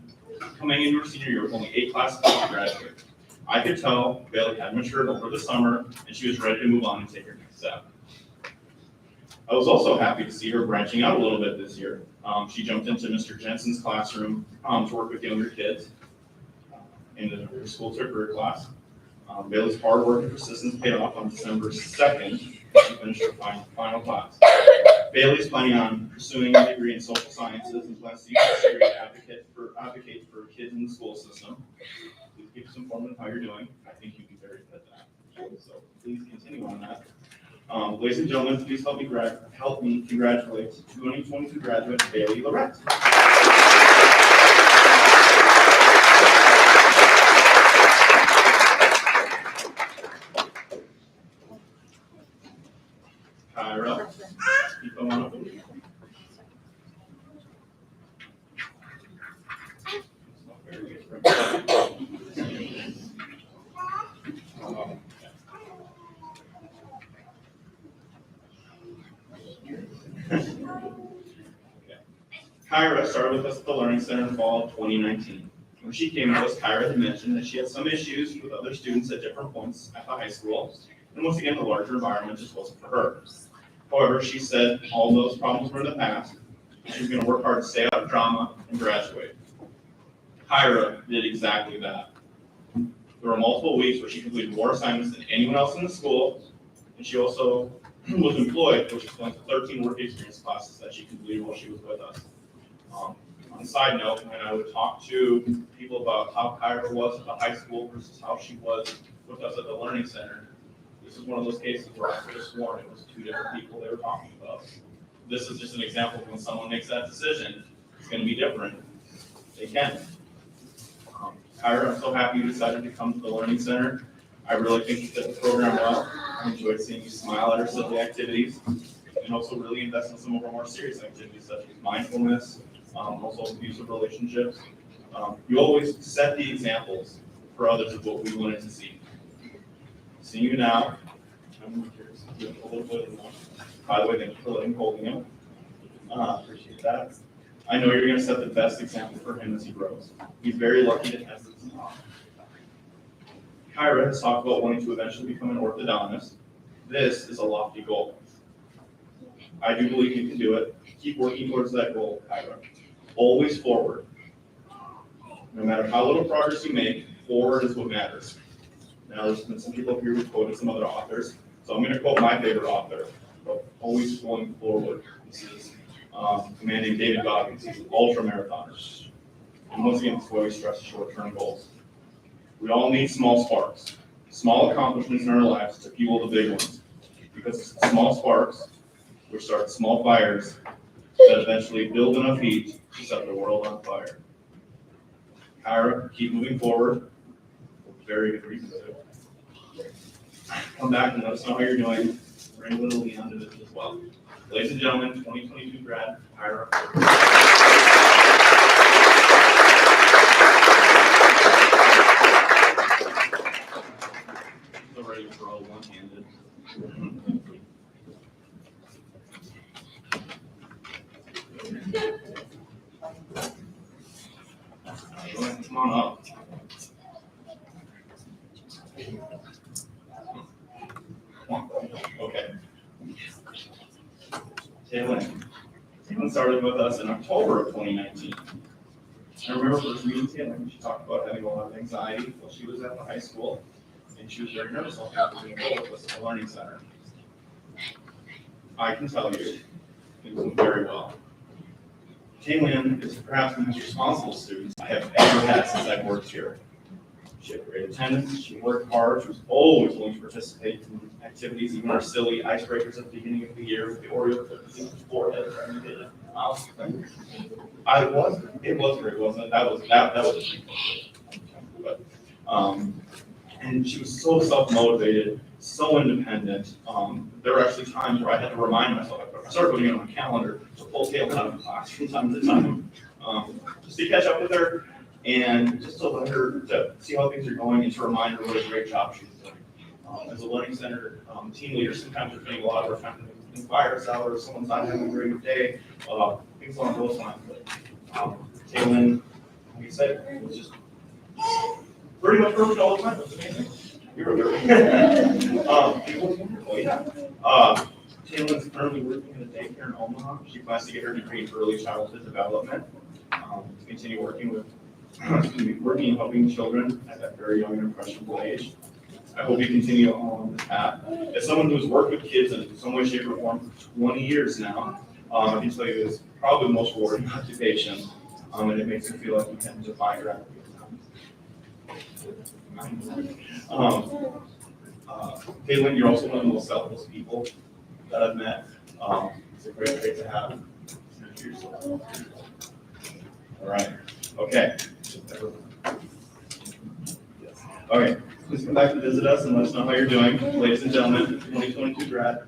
Coming into her senior year with only 8 classes to graduate, I could tell Bailey had matured over the summer and she was ready to move on and take her next step. I was also happy to see her branching out a little bit this year. She jumped into Mr. Jensen's classroom to work with younger kids in her school to career class. Bailey's hard work and persistence paid off on December 2nd. She finished her final class. Bailey's planning on pursuing a degree in social sciences and plans to use this degree to advocate for kids in the school system. Please keep us informed on how you're doing. I think you'd be very good at that. So please continue on that. Ladies and gentlemen, please help me congratulate 2022 graduate Bailey Lorette. Kyra, keep them on up. Kyra started with us at the Learning Center in fall of 2019. When she came to us, Kyra had mentioned that she had some issues with other students at different points at the high school, and once again, the larger environment just wasn't for her. However, she said all those problems were in the past, and she was going to work hard to stay out of drama and graduate. Kyra did exactly that. There were multiple weeks where she completed more assignmts than anyone else in the school, and she also was employed, which explains the 13 work experience classes that she completed while she was with us. On a side note, when I would talk to people about how Kyra was at the high school versus how she was with us at the Learning Center, this is one of those cases where I could have sworn it was 2 different people they were talking about. This is just an example of when someone makes that decision, it's going to be different. They can. Kyra, I'm so happy you decided to come to the Learning Center. I really think you fit the program well. I enjoyed seeing you smile at our silly activities and also really invest in some of our more serious activities such as mindfulness, also abusive relationships. You always set the examples for others of what we wanted to see. Seeing you now, I'm curious to do a little bit more. By the way, thank you for letting me hold him. Appreciate that. I know you're going to set the best example for him as he grows. He's very lucky to have this mom. Kyra has talked about wanting to eventually become an orthodontist. This is a lofty goal. I do believe you can do it. Keep working towards that goal, Kyra. Always forward. No matter how little progress you make, forward is what matters. Now, there's been some people up here who quoted some other authors, so I'm going to quote my favorite author, but always going forward. This is a man named David Goggins. He's an ultra marathoner. And once again, this is why we stress short-term goals. We all need small sparks, small accomplishments in our lives to fuel the big ones. Because it's small sparks, which start small fires, that eventually build enough heat to set the world on fire. Kyra, keep moving forward. Very good reason to do it. Come back and let us know how you're doing. Bring little Leon to this as well. Ladies and gentlemen, 2022 grad, Kyra. So ready to throw one-handed. Come on up. Okay. Taylor started with us in October of 2019. I remember first meeting Taylor, she talked about having a lot of anxiety while she was at the high school, and she was very nervous about being with us at the Learning Center. I can tell you, it went very well. Taylor is perhaps the most responsible student I have ever had since I've worked here. She had great attendance, she worked hard, she was always willing to participate in activities, even our silly icebreakers at the beginning of the year with the Oreo cookies in her forehead. It was great, wasn't it? That was a treat. But, and she was so self-motivated, so independent. There were actually times where I had to remind myself, I started putting it on my calendar to pull Taylor out of class from time to time, just to catch up with her. And just to let her to see how things are going and to remind her what a great job she's doing. As a Learning Center team leader, sometimes we're spending a lot of our time to inspire us out or someone's not having a great day, things along those lines. But Taylor, like you said, it was just pretty much perfect all the time. It was amazing. You were there. It was wonderful, yeah. Taylor's currently working in a daycare in Omaha. She plans to get her degree in early childhood development, to continue working and helping children at that very young and impressionable age. I hope you continue on this path. As someone who's worked with kids in some way, shape, or form for 20 years now, I can tell you it's probably the most rewarding occupation, and it makes you feel like you can defy gravity. Caitlin, you're also one of the most selfless people that I've met. It's a great trait to have. All right. Okay. Okay. Please come back to visit us and let us know how you're doing. Ladies and gentlemen, 2022 grad.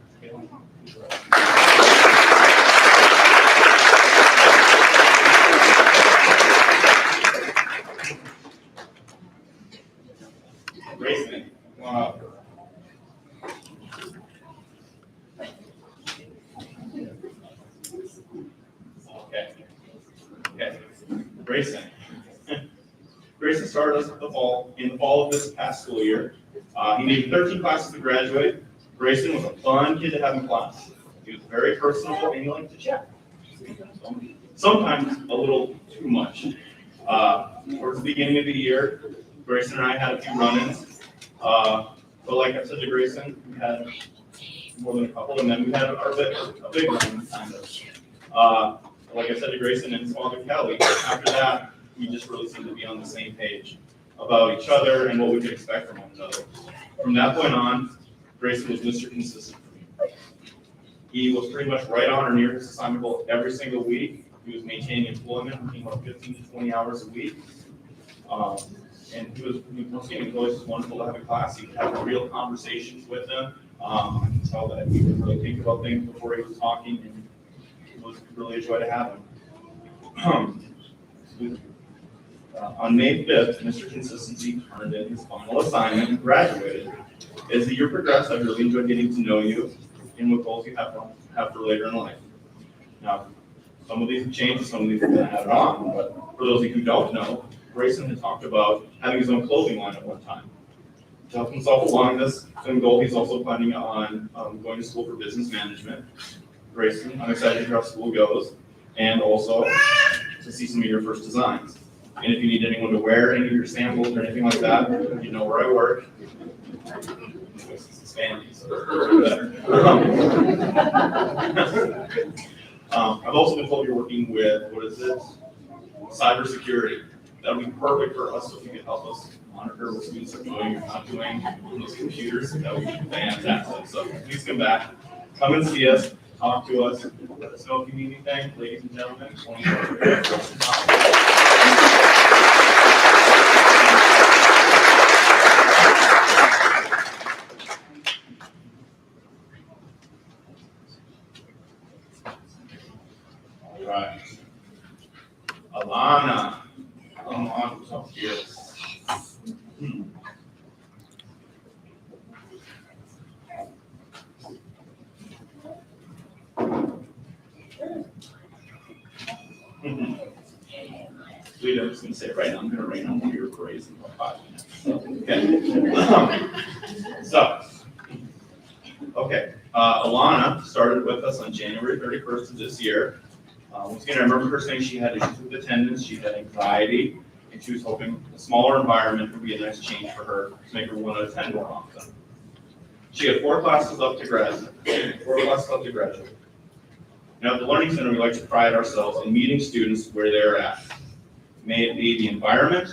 Grayson, come on up. Okay. Grayson. Grayson started us in the fall of this past school year. He needed 13 classes to graduate. Grayson was a fun kid to have in class. He was very personable and he liked to chat. Sometimes a little too much. Towards the beginning of the year, Grayson and I had a few run-ins. But like I said to Grayson, we had more than a couple, and then we had a big run-in kind of. Like I said to Grayson and his father Kelly, after that, we just really seemed to be on the same page about each other and what we could expect from one another. From that point on, Grayson was Mr. Consistent for me. He was pretty much right on or near his assignment goal every single week. He was maintaining employment, working about 15 to 20 hours a week. And once again, it was always just wonderful to have a class. He could have real conversations with them. I can tell that he would really think about things before he was talking, and it was really a joy to have him. On May 5th, Mr. Consistency turned in his final assignment and graduated. As the year progressed, I've really enjoyed getting to know you and what goals you have for later in life. Now, some of these have changed, some of these have been added on, but for those of you who don't know, Grayson had talked about having his own clothing line at one time. To help himself along this same goal, he's also planning on going to school for business management. Grayson, I'm excited to hear how school goes, and also to see some of your first designs. And if you need anyone to wear any of your samples or anything like that, you know where I work. It's fancy, so it's better. I've also been told you're working with, what is it? Cybersecurity. That would be perfect for us if you could help us monitor what students are doing or not doing on those computers. That would be fantastic. So please come back, come and see us, talk to us, let us know if you need anything, ladies and gentlemen. All right. Alana, come on up here. Sweet, I'm just gonna say it right now, I'm gonna rain on one of your grades in about 5 minutes. Okay. Alana started with us on January 31st of this year. Once again, I remember her saying she had issues with attendance, she had anxiety, and she was hoping a smaller environment would be a nice change for her to make her want to attend more often. She had 4 classes left to graduate. Now at the Learning Center, we like to pride ourselves in meeting students where they're at. May it be the environment,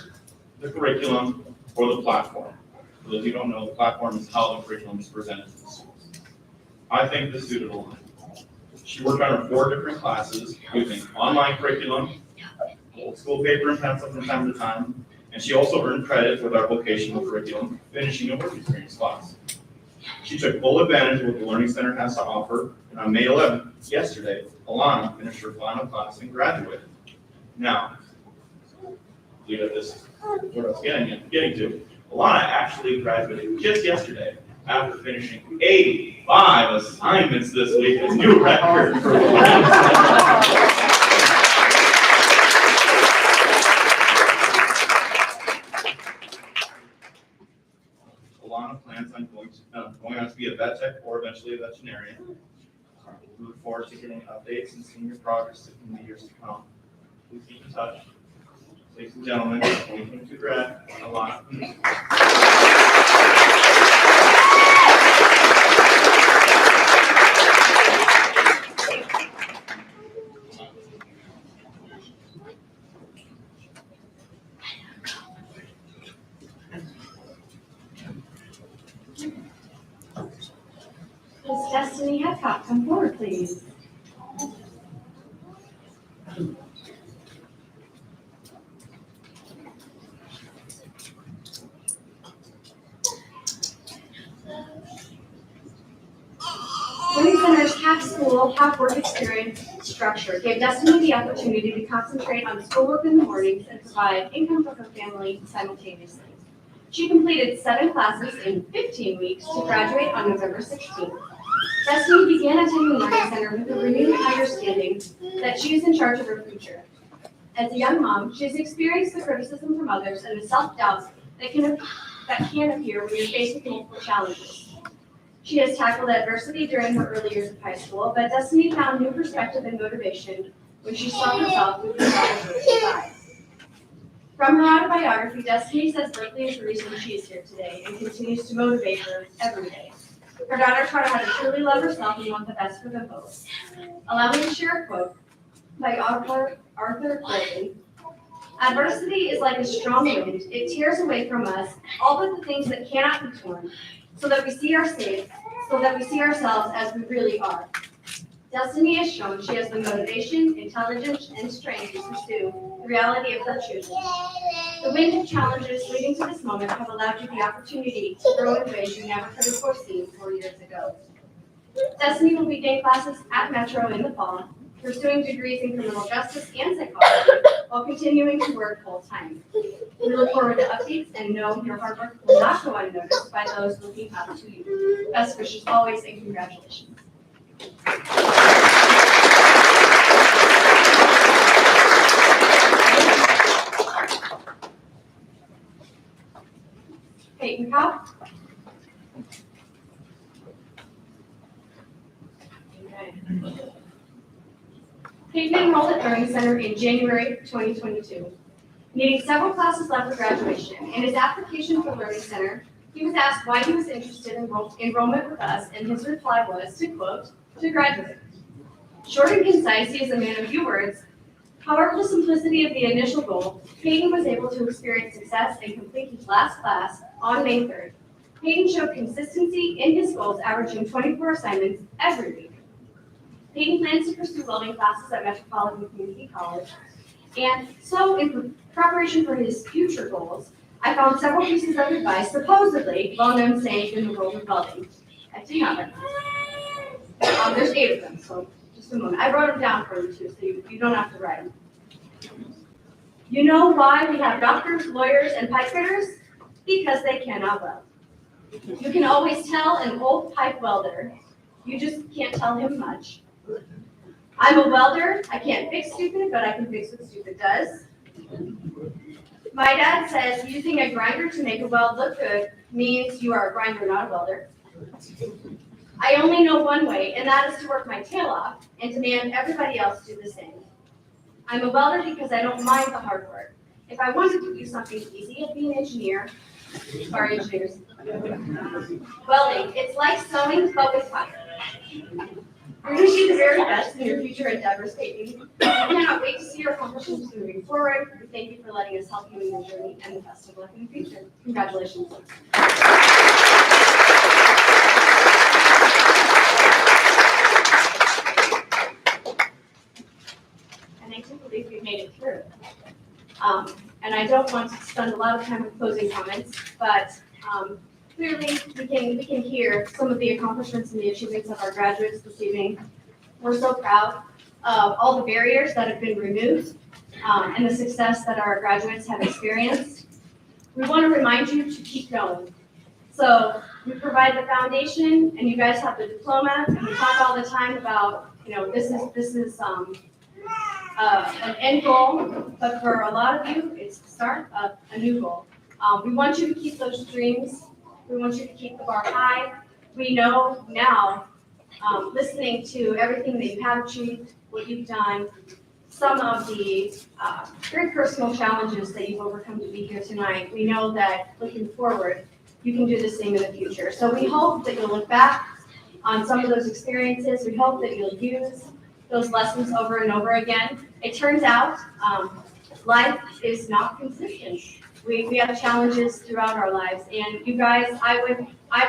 the curriculum, or the platform. For those of you who don't know, the platform is how the curriculum is presented to the students. I think this suited Alana. She worked on her 4 different classes using online curriculum, old school paper and pencil from time to time, and she also earned credit with our vocational curriculum, finishing a work experience class. She took full advantage of what the Learning Center has to offer, and on May 11th, yesterday, Alana finished her final class and graduated. Now, leave at this, what I was getting to. Alana actually graduated just yesterday after finishing 85 assignments this week, a new record for Alana. Alana plans on going on to be a vet tech or eventually a veterinarian. We look forward to getting updates and seeing your progress in the years to come. Please keep in touch. Ladies and gentlemen, welcome to grad, Alana. Ms. Destiny Hadcock, come forward, please. Learning Center's half school, half work experience structure gave Destiny the opportunity to concentrate on schoolwork in the mornings and provide income for her family simultaneously. She completed 7 classes in 15 weeks to graduate on November 16th. Destiny began attending Learning Center with a renewed understanding that she is in charge of her future. As a young mom, she has experienced the criticism from others and the self-doubts that can appear when you're faced with multiple challenges. She has tackled adversity during her early years of high school, but Destiny found new perspective and motivation when she saw herself through her daughter's eyes. From her autobiography, Destiny says Berkeley is the reason she is here today and continues to motivate her every day. Her daughter taught her how to truly love herself and want the best for them both. Allow me to share a quote by Arthur Golden. Adversity is like a strong wind. It tears away from us all but the things that cannot be torn, so that we see ourselves as we really are. Destiny has shown she has the motivation, intelligence, and strength to pursue the reality of her choosing. The wind of challenges leading to this moment have allowed you the opportunity to grow in ways you never could have foreseen 4 years ago. Destiny will begin classes at Metro in the fall, pursuing degrees in criminal justice and psychology while continuing to work full-time. We look forward to updates and know your hard work will not go unnoticed by those looking up to you. Best wishes always and congratulations. Peyton Cobb. Peyton enrolled at Learning Center in January 2022. Needing several classes left for graduation, in his application for Learning Center, he was asked why he was interested in enrollment with us, and his reply was, to quote, to graduate. Short and concise, he is a man of few words. However, the simplicity of the initial goal, Peyton was able to experience success and complete his last class on May 3rd. Peyton showed consistency in his goals, averaging 24 assignments every week. Peyton plans to pursue welding classes at Metropolitan Community College. And so, in preparation for his future goals, I found several pieces of advice, supposedly well-known sayings in the world of welding. I do have it. There's 8 of them, so just a moment. I wrote them down for you too, so you don't have to write them. You know why we have doctors, lawyers, and pipe fitters? Because they cannot weld. You can always tell an old pipe welder. You just can't tell him much. I'm a welder. I can't fix stupid, but I can fix what stupid does. My dad says using a grinder to make a weld look good means you are a grinder, not a welder. I only know one way, and that is to work my tail off and demand everybody else do the same. I'm a welder because I don't mind the hard work. If I wanted to do something easy, I'd be an engineer. Sorry, engineers. Welding, it's like sewing, but with fire. We wish you the very best in your future endeavors, Peyton. We cannot wait to see your accomplishments moving forward. We thank you for letting us help you in your journey, and the best of luck in the future. Congratulations. And I do believe we made it through. And I don't want to spend a lot of time with closing comments, but clearly we can hear some of the accomplishments and the achievements of our graduates this evening. We're so proud of all the barriers that have been removed and the success that our graduates have experienced. We want to remind you to keep going. So we provide the foundation, and you guys have the diploma, and we talk all the time about, this is an end goal, but for a lot of you, it's the start of a new goal. We want you to keep those dreams. We want you to keep the bar high. We know now, listening to everything that you have achieved, what you've done, some of the very personal challenges that you've overcome to be here tonight, we know that looking forward, you can do the same in the future. So we hope that you'll look back on some of those experiences. We hope that you'll use those lessons over and over again. It turns out life is not consistent. We have challenges throughout our lives, and you guys, I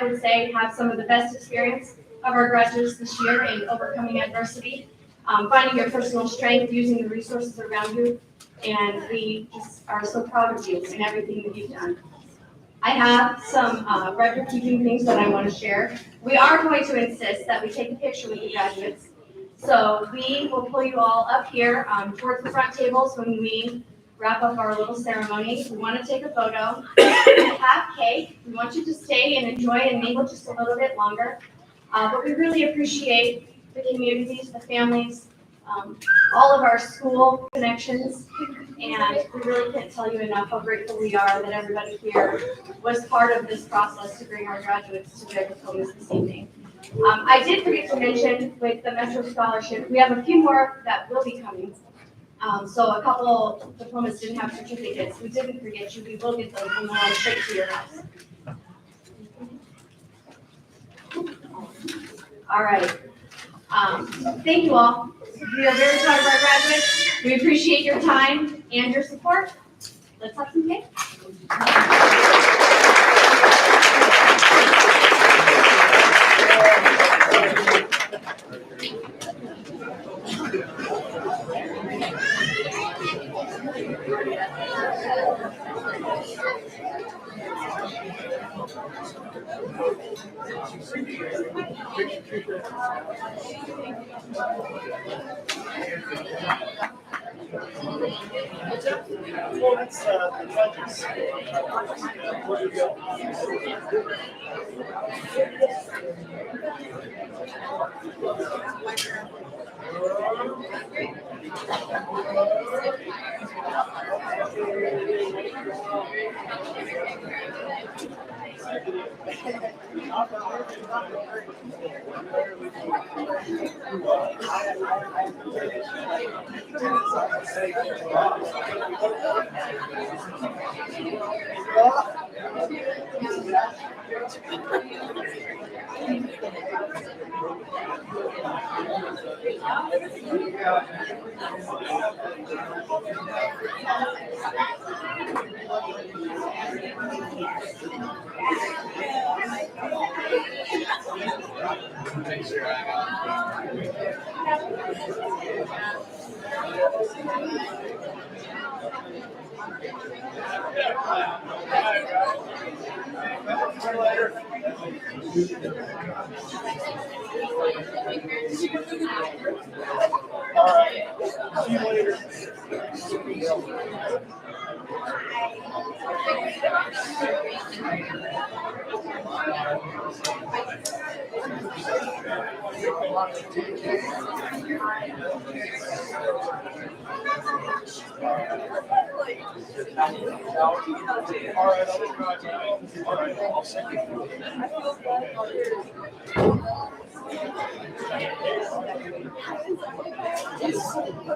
would say, have some of the best experience of our graduates this year in overcoming adversity, finding your personal strength, using the resources around you, and we just are so proud of you and everything that you've done. I have some record-keeping things that I want to share. We are going to insist that we take a picture with the graduates. So we will pull you all up here towards the front tables when we wrap up our little ceremony. We want to take a photo. We have cake. We want you to stay and enjoy and mingle just a little bit longer. But we really appreciate the communities, the families, all of our school connections, and we really can't tell you enough how grateful we are that everybody here was part of this process to bring our graduates to their diplomas this evening. I did forget to mention with the Metro Scholarship, we have a few more that will be coming. So a couple diplomas didn't have certificates. We didn't forget you. We will get those and they'll straight to your house. All right. Thank you all. We are very proud of our graduates. We appreciate your time and your support. Let's have some cake.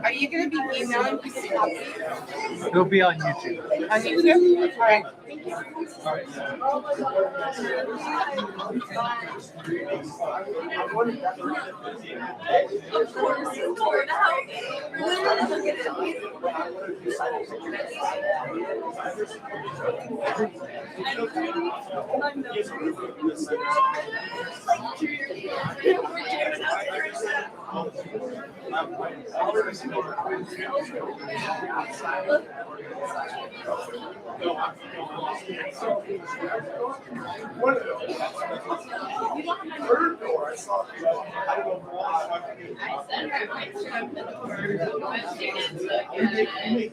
Are you gonna be emailing people copies It'll be on YouTube. on YouTube? All right. Third door, I saw. I don't know why. I sent her a picture of the door. But she didn't look at it.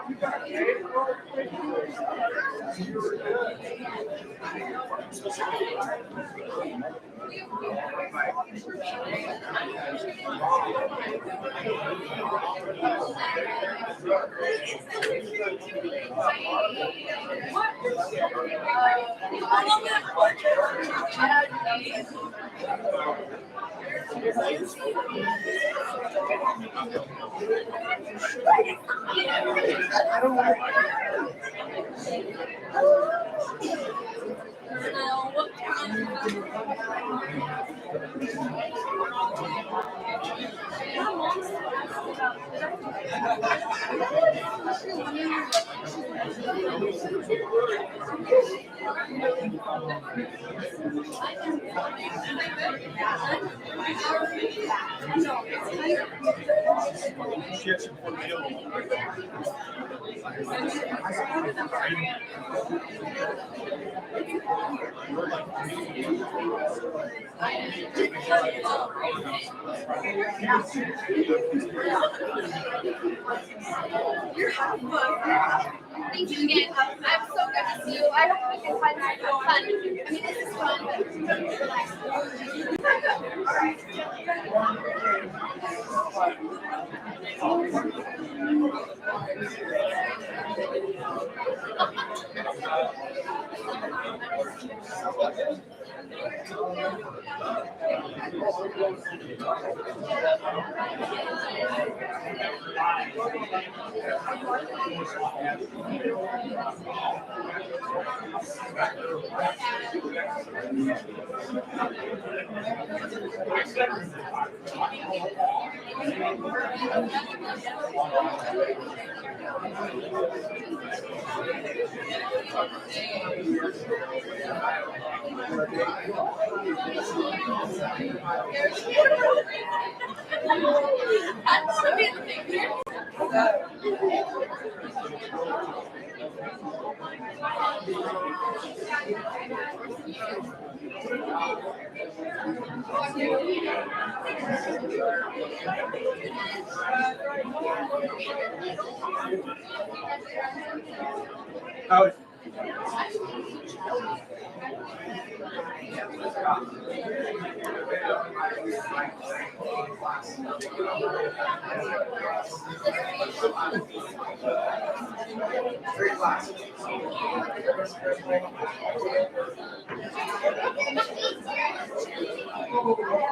You got cake? Thank you again. I'm so good to see you. I hope we can find that fun. I mean, this is fun, but relax. Oh,